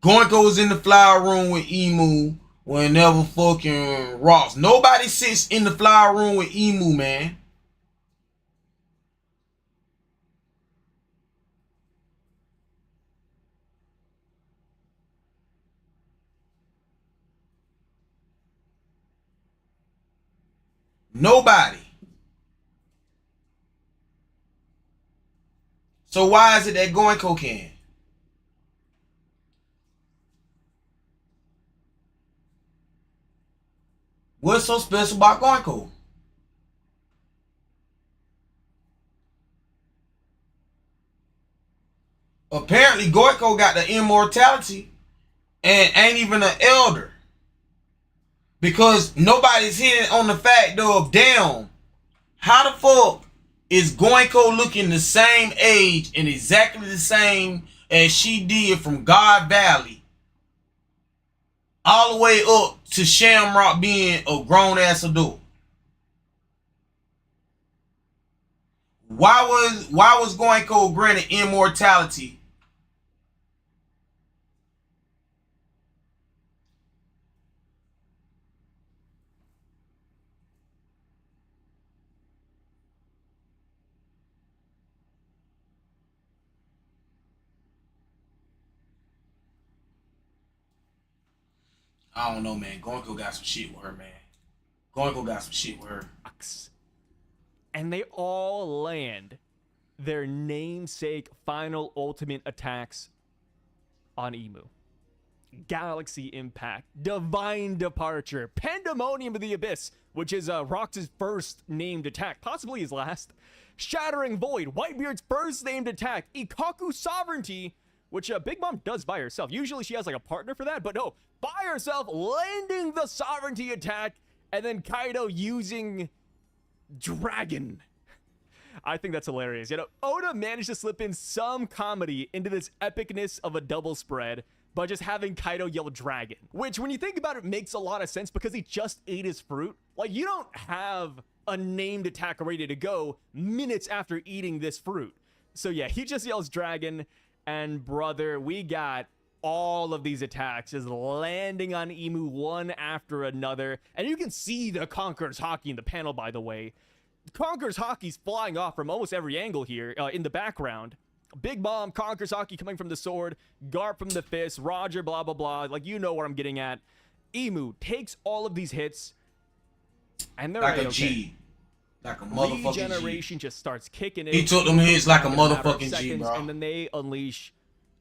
Goenko's in the flower room with Emu whenever fucking Ross. Nobody sits in the flower room with Emu, man. Nobody. So why is it that Goenko can? What's so special about Goenko? Apparently Goenko got the immortality and ain't even an elder. Because nobody's hitting on the fact of, damn, how the fuck is Goenko looking the same age and exactly the same as she did from God Valley all the way up to Shamrock being a grown ass adult. Why was Goenko granted immortality? I don't know, man. Goenko got some shit with her, man. Goenko got some shit with her. And they all land their namesake final ultimate attacks on Emu. Galaxy Impact, Divine Departure, Pandemonium of the Abyss, which is Rox's first named attack, possibly his last. Shattering Void, Whitebeard's first named attack. Ikaku Sovereignty, which Big Mom does by herself. Usually she has like a partner for that, but no, by herself, landing the Sovereignty attack, and then Kaido using Dragon. I think that's hilarious. You know, Oda managed to slip in some comedy into this epicness of a double spread by just having Kaido yell Dragon, which when you think about it makes a lot of sense because he just ate his fruit. Like, you don't have a named attack ready to go minutes after eating this fruit. So yeah, he just yells Dragon, and brother, we got all of these attacks is landing on Emu one after another. And you can see the Conqueror's Haki in the panel, by the way. Conqueror's Haki's flying off from almost every angle here in the background. Big Mom, Conqueror's Haki coming from the sword, Garp from the fist, Roger, blah, blah, blah. Like, you know what I'm getting at. Emu takes all of these hits, and they're like a okay. G. Like a motherfucking Regeneration G. just starts kicking in. He took them hits like a in matter of motherfucking G, seconds, bro. And then they unleash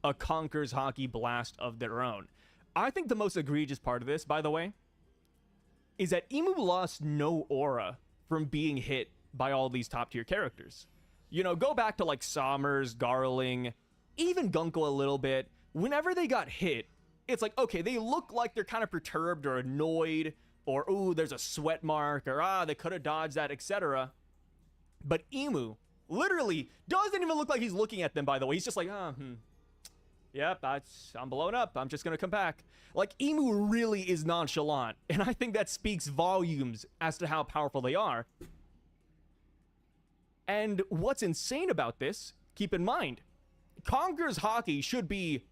a Conqueror's Haki blast of their own. I think the most egregious part of this, by the way, is that Emu lost no aura from being hit by all these top tier characters. You know, go back to like Sommers, Garling, even Gunko a little bit. Whenever they got hit, it's like, okay, they look like they're kind of perturbed or annoyed, or, ooh, there's a sweat mark, or, they could have dodged that, etc. But Emu literally doesn't even look like he's looking at them, by the way. He's just like, yep, I'm blown up. I'm just going to come back. Like, Emu really is nonchalant, and I think that speaks volumes as to how powerful they are. And what's insane about this, keep in mind, Conqueror's Haki should be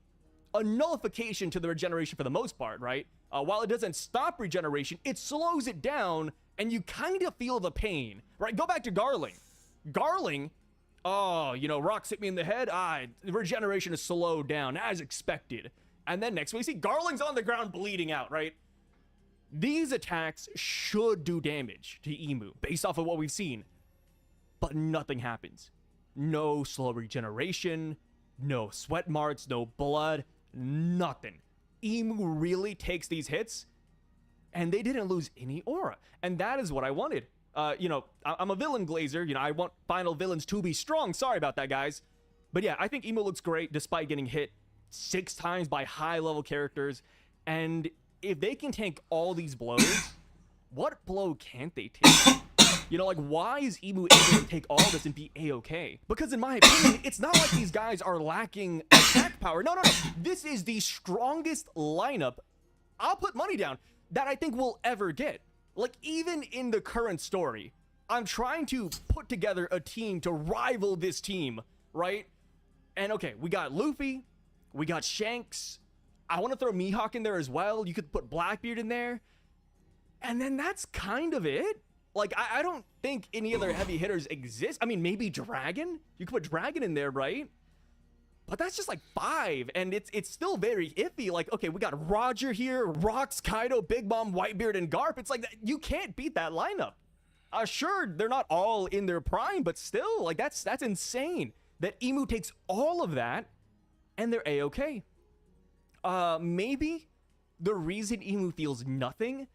a nullification to the regeneration for the most part, right? While it doesn't stop regeneration, it slows it down, and you kind of feel the pain, right? Go back to Garling. Garling, oh, you know, rocks hit me in the head. The regeneration is slowed down, as expected. And then next we see Garling's on the ground bleeding out, right? These attacks should do damage to Emu, based off of what we've seen. But nothing happens. No slow regeneration, no sweat marks, no blood, nothing. Emu really takes these hits, and they didn't lose any aura. And that is what I wanted. You know, I'm a villain glazer. You know, I want final villains to be strong. Sorry about that, guys. But yeah, I think Emu looks great despite getting hit 6 times by high-level characters. And if they can tank all these blows, what blow can't they take? You know, like, why is Emu able to take all this and be A-okay? Because in my opinion, it's not like these guys are lacking attack power. No. This is the strongest lineup, I'll put money down, that I think we'll ever get. Like, even in the current story, I'm trying to put together a team to rival this team, right? And okay, we got Luffy, we got Shanks. I want to throw Mihawk in there as well. You could put Blackbeard in there. And then that's kind of it. Like, I don't think any other heavy hitters exist. I mean, maybe Dragon? You could put Dragon in there, right? But that's just like 5, and it's still very iffy. Like, okay, we got Roger here, Rox, Kaido, Big Mom, Whitebeard, and Garp. It's like, you can't beat that lineup. Sure, they're not all in their prime, but still, like, that's insane that Emu takes all of that, and they're A-okay. Maybe the reason Emu feels nothing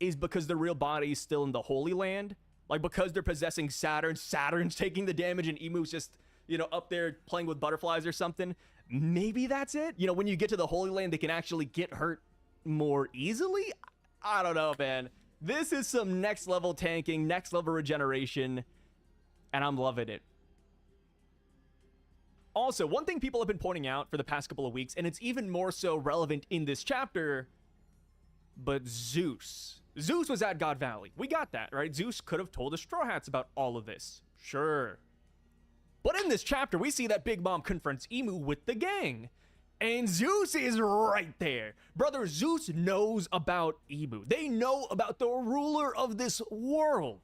is because the real body is still in the Holy Land. Like, because they're possessing Saturn, Saturn's taking the damage, and Emu's just, you know, up there playing with butterflies or something. Maybe that's it. You know, when you get to the Holy Land, they can actually get hurt more easily. I don't know, man. This is some next level tanking, next level regeneration, and I'm loving it. Also, one thing people have been pointing out for the past couple of weeks, and it's even more so relevant in this chapter, But Zeus was at God Valley. We got that, right? Zeus could have told the Straw Hats about all of this. Sure. But in this chapter, we see that Big Mom confronts Emu with the gang. And Zeus is right there. Brother, Zeus knows about Emu. They know about the ruler of this world.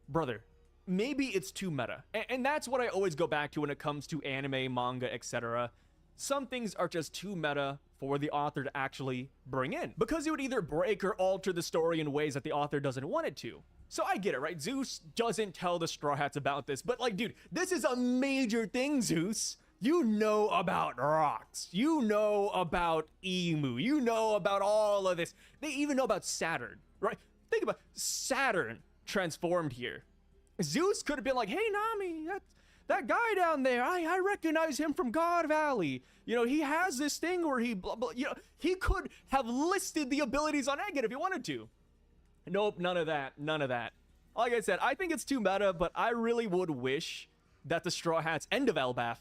Brother, maybe it's too meta. And that's what I always go back to when it comes to anime, manga, etc. Some things are just too meta for the author to actually bring in, because it would either break or alter the story in ways that the author doesn't want it to. So I get it, right? Zeus doesn't tell the Straw Hats about this, but like, dude, this is a major thing, Zeus. You know about rocks. You know about Emu. You know about all of this. They even know about Saturn, right? Think about Saturn transformed here. Zeus could have been like, hey, Nami, that guy down there, I recognize him from God Valley. You know, he has this thing where he, blah, blah, you know, he could have listed the abilities on Agate if he wanted to. Nope, none of that. None of that. Like I said, I think it's too meta, but I really would wish that the Straw Hats end of Elbaf.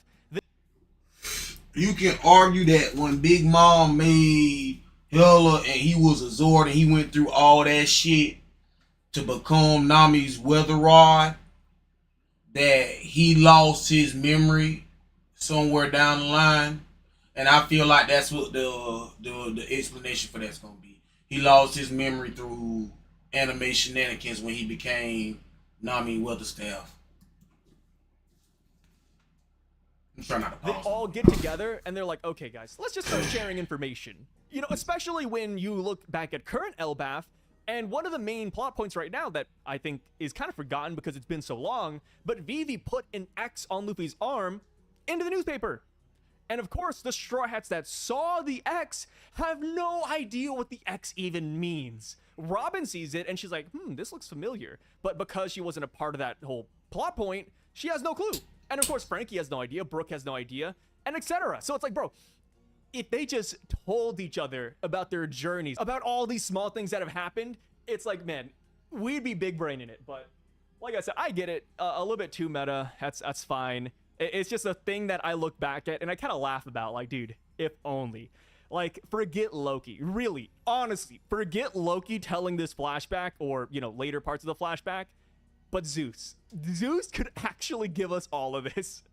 You can argue that when Big Mom made Hela and he was a Zord and he went through all that shit to become Nami's weather rod, that he lost his memory somewhere down the line. And I feel like that's what the explanation for that's gonna be. He lost his memory through anime shenanigans when he became Nami Weatherstaff. I'm trying not to They pause. all get together and they're like, okay, guys, let's just start sharing information. You know, especially when you look back at current Elbaf, and one of the main plot points right now that I think is kind of forgotten because it's been so long, but Vivi put an X on Luffy's arm into the newspaper. And of course, the Straw Hats that saw the X have no idea what the X even means. Robin sees it and she's like, this looks familiar. But because she wasn't a part of that whole plot point, she has no clue. And of course, Frankie has no idea, Brooke has no idea, and etc. So it's like, bro, if they just told each other about their journeys, about all these small things that have happened, it's like, man, we'd be big braining it. But like I said, I get it. A little bit too meta. That's fine. It's just a thing that I look back at and I kind of laugh about. Like, dude, if only. Like, forget Loki. Really, honestly, forget Loki telling this flashback or, you know, later parts of the flashback. But Zeus could actually give us all of this.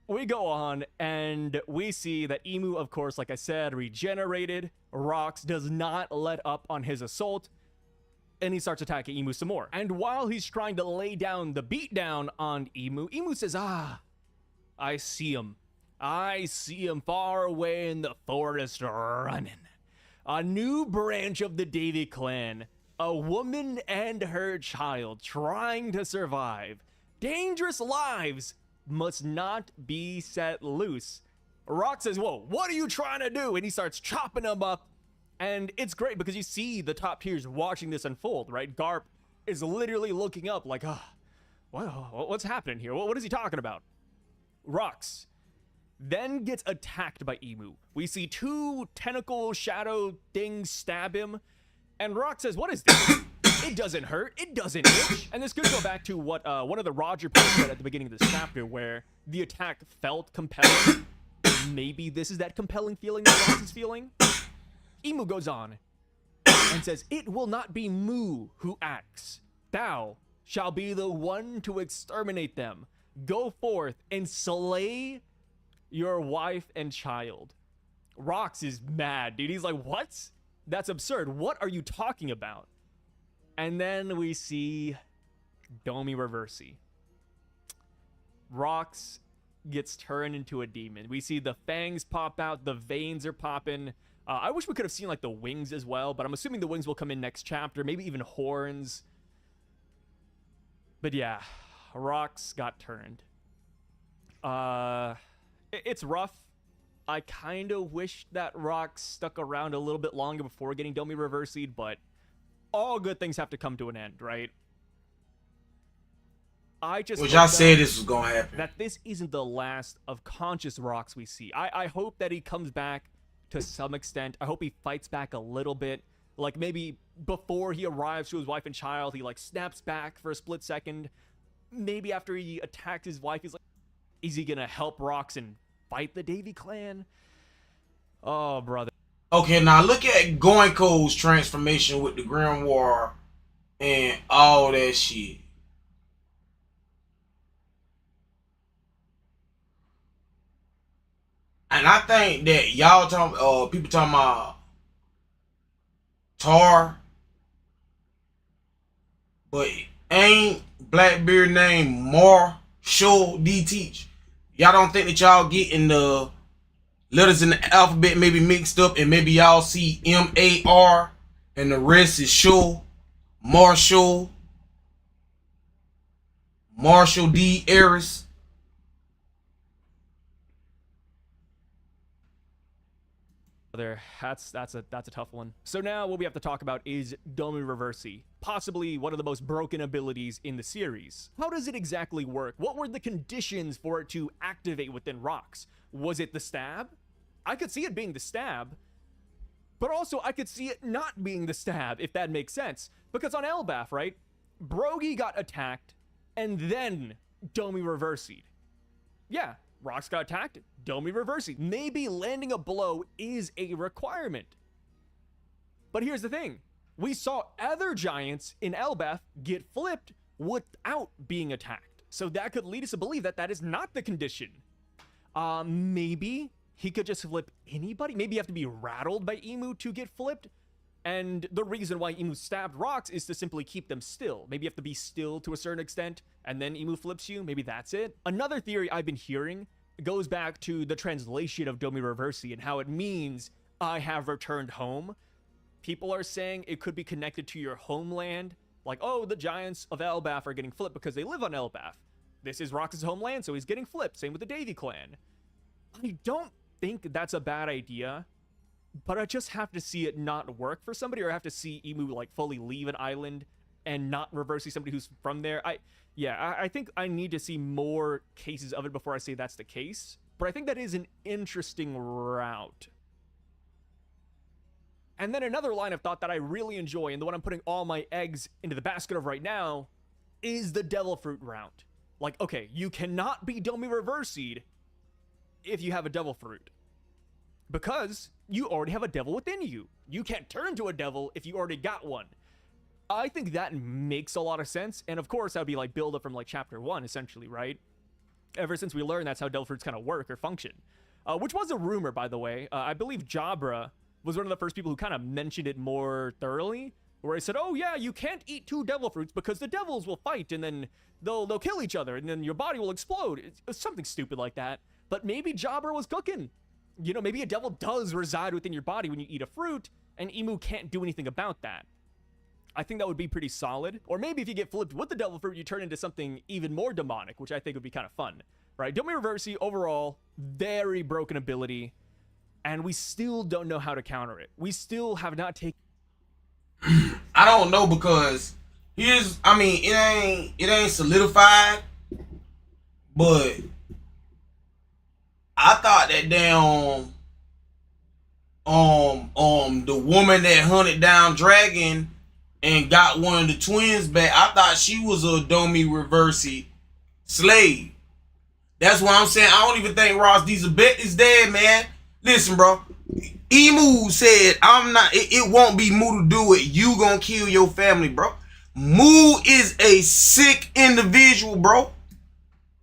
We go on and we see that Emu, of course, like I said, regenerated. Rox does not let up on his assault, and he starts attacking Emu some more. And while he's trying to lay down the beatdown on Emu, Emu says, I see him. I see him far away in the forest running. A new branch of the Davy clan. A woman and her child trying to survive. Dangerous lives must not be set loose. Rock says, whoa, what are you trying to do? And he starts chopping them up. And it's great because you see the top tiers watching this unfold, right? Garp is literally looking up like, what's happening here? What is he talking about? Rox then gets attacked by Emu. We see two tentacle shadow things stab him. And Rock says, what is this? It doesn't hurt. It doesn't itch. And this could go back to what one of the Roger posts said at the beginning of this chapter, where the attack felt compelling. Maybe this is that compelling feeling that Rox is feeling. Emu goes on and says, it will not be Mu who acts. Thou shall be the one to exterminate them. Go forth and slay your wife and child. Rox is mad, dude. He's like, what? That's absurd. What are you talking about? And then we see Domi Reversi. Rox gets turned into a demon. We see the fangs pop out. The veins are popping. I wish we could have seen like the wings as well, but I'm assuming the wings will come in next chapter. Maybe even horns. But yeah, Rox got turned. It's rough. I kind of wish that Rox stuck around a little bit longer before getting Domi reversied, but all good things have to come to an end, right? I said this was gonna happen. That this isn't the last of conscious Rox we see. I hope that he comes back to some extent. I hope he fights back a little bit. Like maybe before he arrives to his wife and child, he like snaps back for a split second. Maybe after he attacked his wife, he's like, is he gonna help Rox and fight the Davy clan? Oh, brother. Okay, now look at Goenko's transformation with the Grimoire and all that shit. And I think that y'all people talking about Tar, but ain't Blackbeard named Marshall D Teach. Y'all don't think that y'all getting the letters in the alphabet maybe mixed up, and maybe y'all see M-A-R and the rest is Show, Marshall D Eris. That's a tough one. So now what we have to talk about is Domi Reversi, possibly one of the most broken abilities in the series. How does it exactly work? What were the conditions for it to activate within rocks? Was it the stab? I could see it being the stab, but also I could see it not being the stab, if that makes sense. Because on Elbaf, right, Brogy got attacked and then Domi Reversi'd. Yeah, rocks got attacked, Domi Reversi'd. Maybe landing a blow is a requirement. But here's the thing. We saw other giants in Elbaf get flipped without being attacked. So that could lead us to believe that that is not the condition. Maybe he could just flip anybody. Maybe you have to be rattled by Emu to get flipped. And the reason why Emu stabbed rocks is to simply keep them still. Maybe you have to be still to a certain extent, and then Emu flips you. Maybe that's it. Another theory I've been hearing goes back to the translation of Domi Reversi and how it means I have returned home. People are saying it could be connected to your homeland. Like, oh, the giants of Elbaf are getting flipped because they live on Elbaf. This is Rox's homeland, so he's getting flipped. Same with the Davy clan. I don't think that's a bad idea, but I just have to see it not work for somebody, or I have to see Emu like fully leave an island and not Reversi somebody who's from there. I think I need to see more cases of it before I say that's the case, but I think that is an interesting route. And then another line of thought that I really enjoy, and the one I'm putting all my eggs into the basket of right now, is the Devil Fruit route. Like, okay, you cannot be Domi Reversi'd if you have a Devil Fruit, because you already have a devil within you. You can't turn to a devil if you already got one. I think that makes a lot of sense, and of course that would be like build up from like chapter 1 essentially, right? Ever since we learned that's how Devil Fruits kind of work or function, which was a rumor, by the way. I believe Jabra was one of the first people who kind of mentioned it more thoroughly, where he said, oh yeah, you can't eat 2 devil fruits because the devils will fight and then they'll kill each other and then your body will explode. It's something stupid like that. But maybe Jabra was cooking. You know, maybe a devil does reside within your body when you eat a fruit, and Emu can't do anything about that. I think that would be pretty solid. Or maybe if you get flipped with the devil fruit, you turn into something even more demonic, which I think would be kind of fun, right? Domi Reversi, overall, very broken ability, and we still don't know how to counter it. We still have not taken... I don't know, because it ain't solidified, but I thought that damn the woman that hunted down Dragon and got one of the twins back, I thought she was a Domi Reversi slave. That's why I'm saying I don't even think Ross Dizabet is dead, man. Listen, bro. Emu said it won't be Mu to do it. You gonna kill your family, bro. Mu is a sick individual, bro.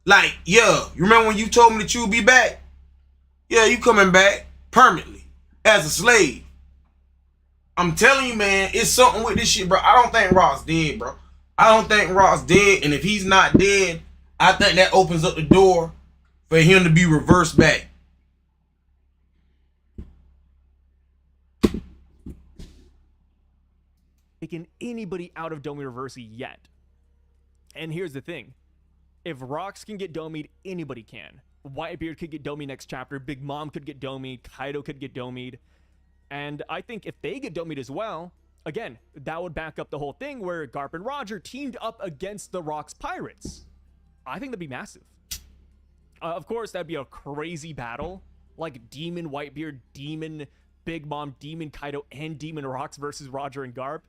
Like, yeah, you remember when you told me that you would be back? Yeah, you coming back permanently as a slave. I'm telling you, man, it's something with this shit, bro. I don't think Ross dead, bro. I don't think Ross dead, and if he's not dead, I think that opens up the door for him to be reversed back. Taken anybody out of Domi Reversi yet. And here's the thing. If Rox can get Domi'd, anybody can. Whitebeard could get Domi next chapter. Big Mom could get Domi'd. Kaido could get Domi'd. And I think if they get Domi'd as well, again, that would back up the whole thing where Garp and Roger teamed up against the Rox Pirates. I think that'd be massive. Of course, that'd be a crazy battle. Like Demon Whitebeard, Demon Big Mom, Demon Kaido, and Demon Rox versus Roger and Garp.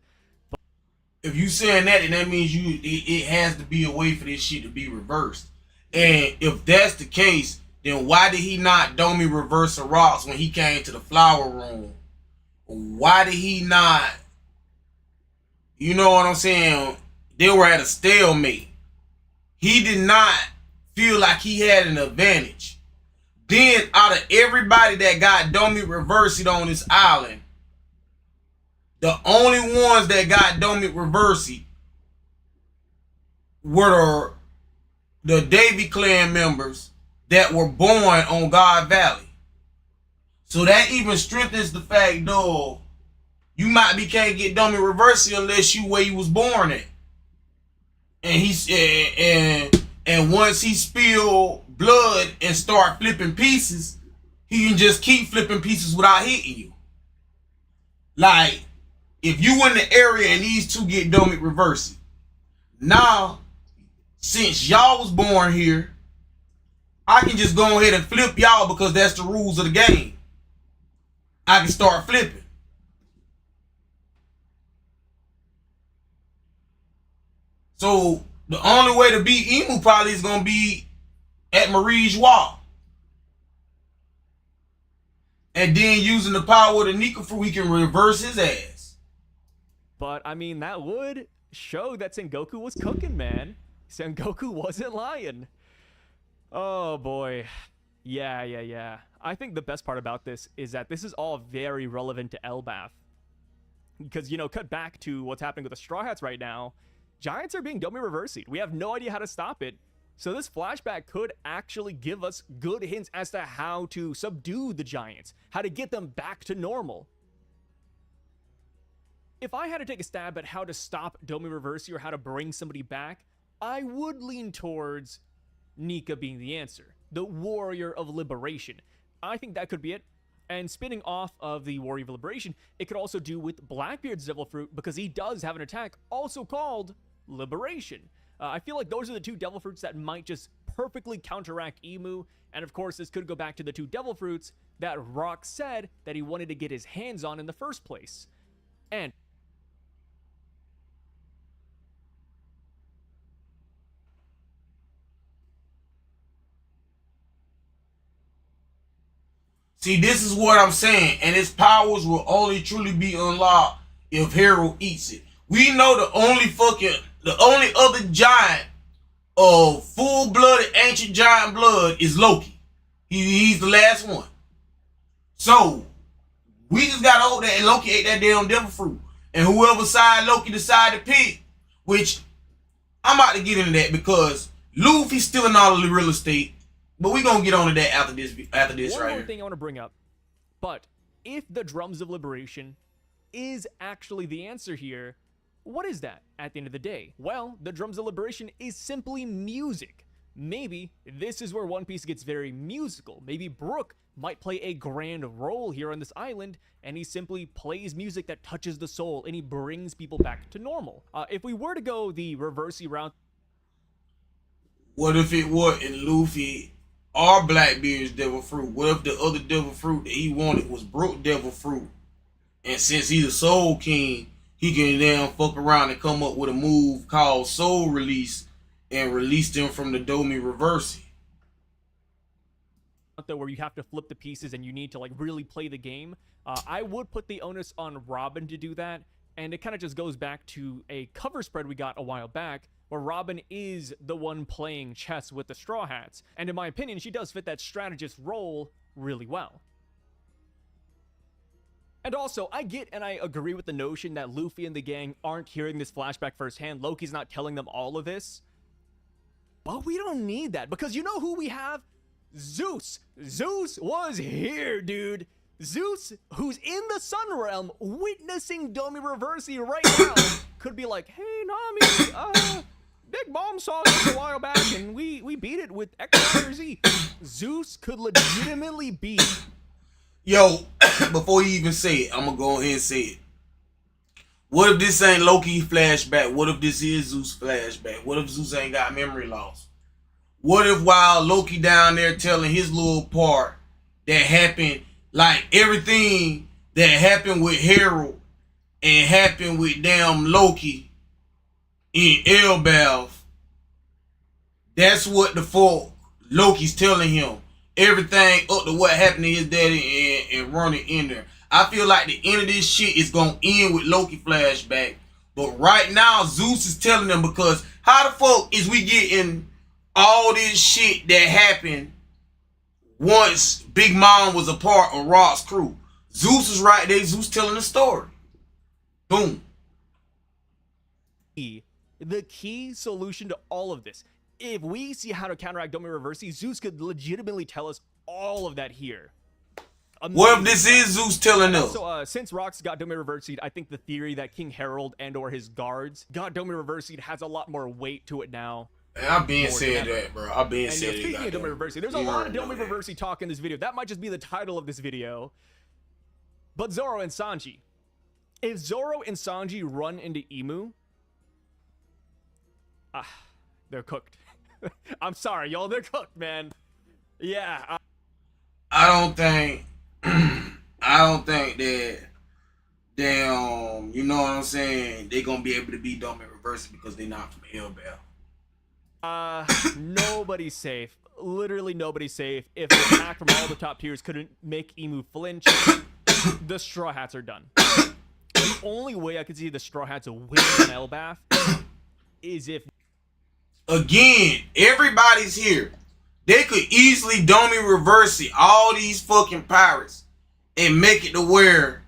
If you saying that, then that means it has to be a way for this shit to be reversed. And if that's the case, then why did he not Domi reverse the rocks when he came to the flower room? Why did he not, you know what I'm saying? They were at a stalemate. He did not feel like he had an advantage. Then out of everybody that got Domi reversed on this island, the only ones that got Domi reversed were the Davy clan members that were born on God Valley. So that even strengthens the fact, dog, you might be can't get Domi reversed unless you where you was born at. And and once he spill blood and start flipping pieces, he can just keep flipping pieces without hitting you. Like, if you in the area and these two get Domi reversed, now, since y'all was born here, I can just go ahead and flip y'all because that's the rules of the game. I can start flipping. So the only way to beat Emu probably is gonna be at Marie's wall. And then using the power of the Nika fruit, he can reverse his ass. But I mean, that would show that Sengoku was cooking, man. Sengoku wasn't lying. Oh boy. Yeah. I think the best part about this is that this is all very relevant to Elbath. Because, you know, cut back to what's happening with the Straw Hats right now. Giants are being Domi reversed. We have no idea how to stop it. So this flashback could actually give us good hints as to how to subdue the Giants, how to get them back to normal. If I had to take a stab at how to stop Domi reversed or how to bring somebody back, I would lean towards Nika being the answer, the Warrior of Liberation. I think that could be it. And spinning off of the Warrior of Liberation, it could also do with Blackbeard's Devil Fruit because he does have an attack also called Liberation. I feel like those are the two Devil Fruits that might just perfectly counteract Emu. And of course, this could go back to the two Devil Fruits that Rock said that he wanted to get his hands on in the first place. And see, this is what I'm saying, and his powers will only truly be unlocked if Harold eats it. We know the only other giant of full-blooded ancient giant blood is Loki. He's the last one. So we just gotta hope that Loki ate that damn devil fruit, and whoever side Loki decided to pick, which I'm about to get into that because Luffy's stealing all of the real estate. But we're going to get on to that after this one right more here. thing I want to bring up. But if the Drums of Liberation is actually the answer here, what is that at the end of the day? Well, the Drums of Liberation is simply music. Maybe this is where One Piece gets very musical. Maybe Brook might play a grand role here on this island, and he simply plays music that touches the soul, and he brings people back to normal. If we were to go the reversey route... What if it wasn't Luffy or Blackbeard's devil fruit? What if the other devil fruit that he wanted was Brook devil fruit? And since he's a Soul King, he can then fuck around and come up with a move called Soul Release and release them from the Domi Reversi. Though, where you have to flip the pieces and you need to like really play the game. I would put the onus on Robin to do that, and it kind of just goes back to a cover spread we got a while back where Robin is the one playing chess with the Straw Hats, and in my opinion she does fit that strategist role really well. And also, I get and I agree with the notion that Luffy and the gang aren't hearing this flashback firsthand. Loki's not telling them all of this, but we don't need that because you know who we have? Zeus. Zeus was here, dude. Zeus, who's in the Sun Realm, witnessing Domi Reversi right now, could be like, "Hey, Nami, Big Mom saw this a while back, and we beat it with X, Y, or Z." Zeus could legitimately be. Yo, before you even say it, I'm gonna go ahead and say it. What if this ain't Loki flashback? What if this is Zeus flashback? What if Zeus ain't got memory loss? What if while Loki down there telling his little part that happened, like everything that happened with Harold and happened with damn Loki in Elbath, that's what the fuck Loki's telling him. everything up to what happened to his daddy and run it in there. I feel like the end of this shit is gonna end with Loki flashback. But right now, Zeus is telling them, because how the fuck is we getting all this shit that happened once Big Mom was a part of Rock's crew? Zeus is right there. Zeus telling the story. Boom. The key solution to all of this. If we see how to counteract Domi Reversi, Zeus could legitimately tell us all of that here. What if this is Zeus telling us? So, since Rox got Domi Reversi'd, I think the theory that King Harold and or his guards got Domi Reversi'd has a lot more weight to it now. And I've been saying that, bro. I've been saying that. Speaking of Domi Reversi, there's a lot of Domi Reversi talk in this video. That might just be the title of this video. But Zoro and Sanji. If Zoro and Sanji run into Imu, they're cooked. I'm sorry, y'all. They're cooked, man. Yeah. I don't think that damn, you know what I'm saying, they gonna be able to beat Domi Reversi because they're not from Hellbound. Nobody's safe. Literally nobody's safe. If the attack from all the top tiers couldn't make Imu flinch, the Straw Hats are done. The only way I could see the Straw Hats win an Elbaf is if... Again, everybody's here. They could easily Domi Reversi all these fucking pirates and make it to where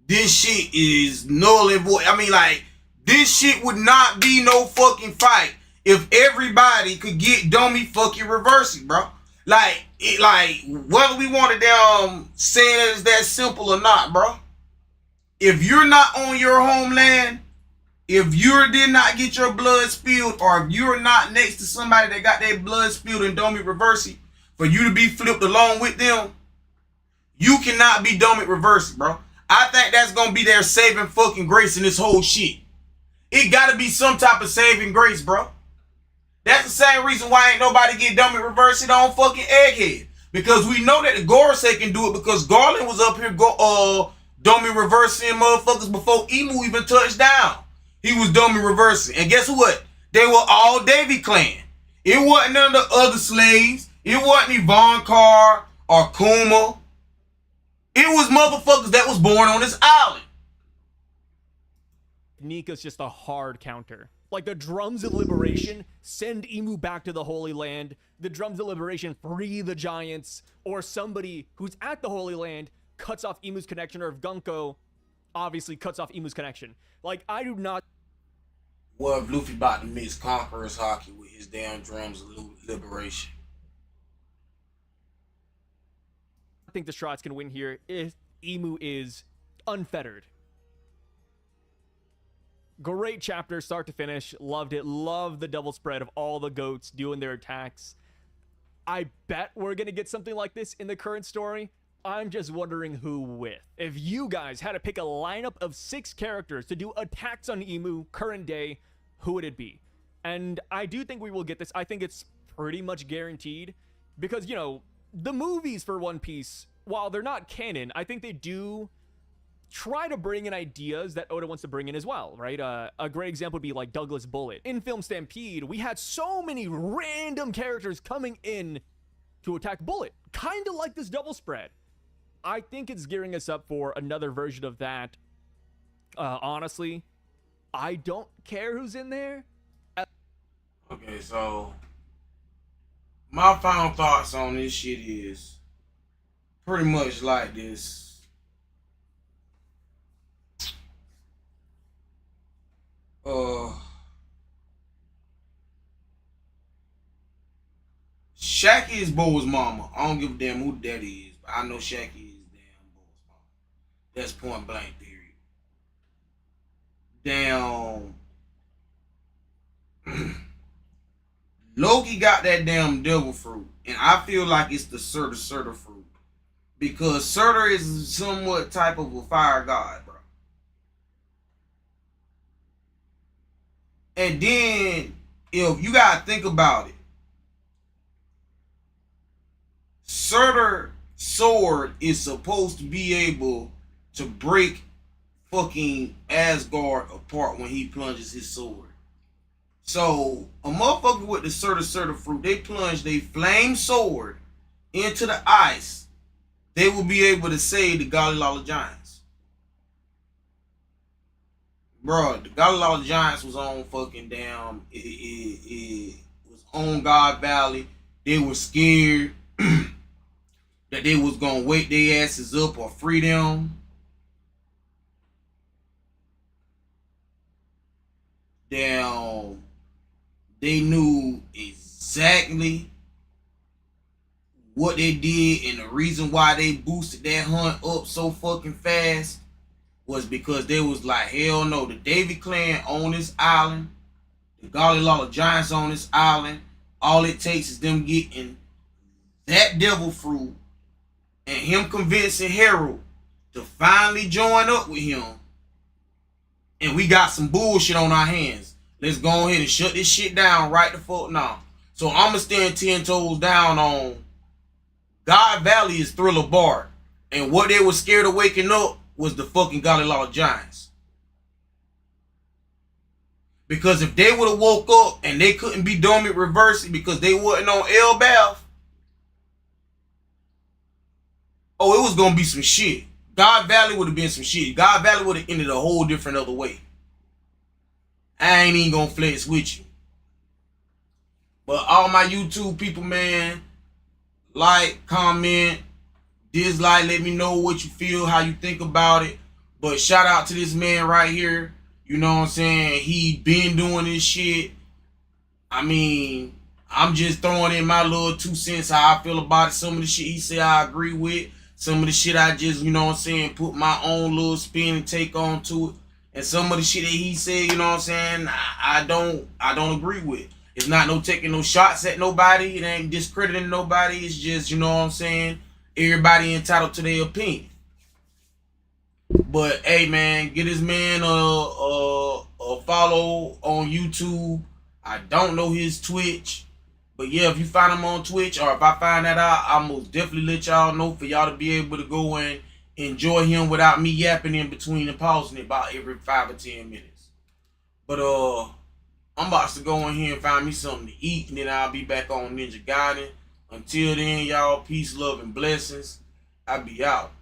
this shit is null and void. I mean, like, this shit would not be no fucking fight if everybody could get Domi fucking Reversi, bro. Like, whether we want to damn say it is that simple or not, bro. If you're not on your homeland, if you did not get your blood spilled, or if you're not next to somebody that got their blood spilled in Domi Reversi, for you to be flipped along with them, you cannot be Domi Reversi, bro. I think that's gonna be their saving fucking grace in this whole shit. It gotta be some type of saving grace, bro. That's the same reason why ain't nobody get Domi Reversi on fucking Egghead. Because we know that the Gorosei can do it, because Garland was up here Domi Reversi and motherfuckers before Emu even touched down. He was Domi Reversi. And guess what? They were all Davy Clan. It wasn't none of the other slaves. It wasn't Yvonne Carr or Kuma. It was motherfuckers that was born on this island. Nika's just a hard counter. Like, the Drums of Liberation send Emu back to the Holy Land. The Drums of Liberation free the Giants. Or somebody who's at the Holy Land cuts off Emu's connection. Or if Gunko obviously cuts off Emu's connection. Like, I do not... Well, if Luffy about to mix Conqueror's Hockey with his damn Drums of Liberation. I think the Strats can win here if Emu is unfettered. Great chapter, start to finish. Loved it. Loved the double spread of all the goats doing their attacks. I bet we're going to get something like this in the current story. I'm just wondering who with. If you guys had to pick a lineup of 6 characters to do attacks on Emu current day, who would it be? And I do think we will get this. I think it's pretty much guaranteed because, you know, the movies for One Piece, while they're not canon, I think they do try to bring in ideas that Oda wants to bring in as well, right? A great example would be like Douglas Bullet. In Film Stampede, we had so many random characters coming in to attack Bullet, kind of like this double spread. I think it's gearing us up for another version of that. Honestly, I don't care who's in there. Okay, so my final thoughts on this shit is pretty much like this. Shaggy is Bo's mama. I don't give a damn who that is, but I know Shaggy is damn Bo's mama. That's point blank period. Damn. Loki got that damn devil fruit, and I feel like it's the Surtur fruit, because Surtur is somewhat type of a fire god, bro. And then, if you gotta think about it, Surtur sword is supposed to be able to break fucking Asgard apart when he plunges his sword. So, a motherfucker with the Surtur fruit, they plunge their flame sword into the ice, they will be able to say the Golly Lawler Giants. Bro, the Golly Lawler Giants was on fucking damn, it was on God Valley. They were scared that they was gonna wake their asses up or free them. Damn, they knew exactly what they did, and the reason why they boosted that hunt up so fucking fast was because they was like, hell no, the Davy clan on this island, the Golly Lawler Giants on this island. All it takes is them getting that devil fruit and him convincing Harold to finally join up with him, and we got some bullshit on our hands. Let's go ahead and shut this shit down right the fuck now. So I'ma stand 10 toes down on God Valley is Thriller Bark, and what they were scared of waking up was the fucking Golly Lawler Giants. Because if they would have woke up and they couldn't be dormant reversing because they wasn't on Elbath, oh, it was gonna be some shit. God Valley would have been some shit. God Valley would have ended a whole different other way. I ain't even gonna flex with you. But all my YouTube people, man, like, comment, dislike, let me know what you feel, how you think about it. But shout out to this man right here. You know what I'm saying? He been doing this shit. I mean, I'm just throwing in my little 2 cents how I feel about it. Some of the shit he said I agree with. Some of the shit I just, you know what I'm saying, put my own little spin and take on to it. And some of the shit that he said, you know what I'm saying, I don't agree with. It's not no taking no shots at nobody. It ain't discrediting nobody. It's just, you know what I'm saying, everybody entitled to their opinion. But hey, man, get this man a follow on YouTube. I don't know his Twitch, but yeah, if you find him on Twitch, or if I find that out, I'll most definitely let y'all know for y'all to be able to go and enjoy him without me yapping in between and pausing it about every 5 or 10 minutes. But I'm about to go in here and find me something to eat, and then I'll be back on Ninja Garden. Until then, y'all, peace, love, and blessings. I be out.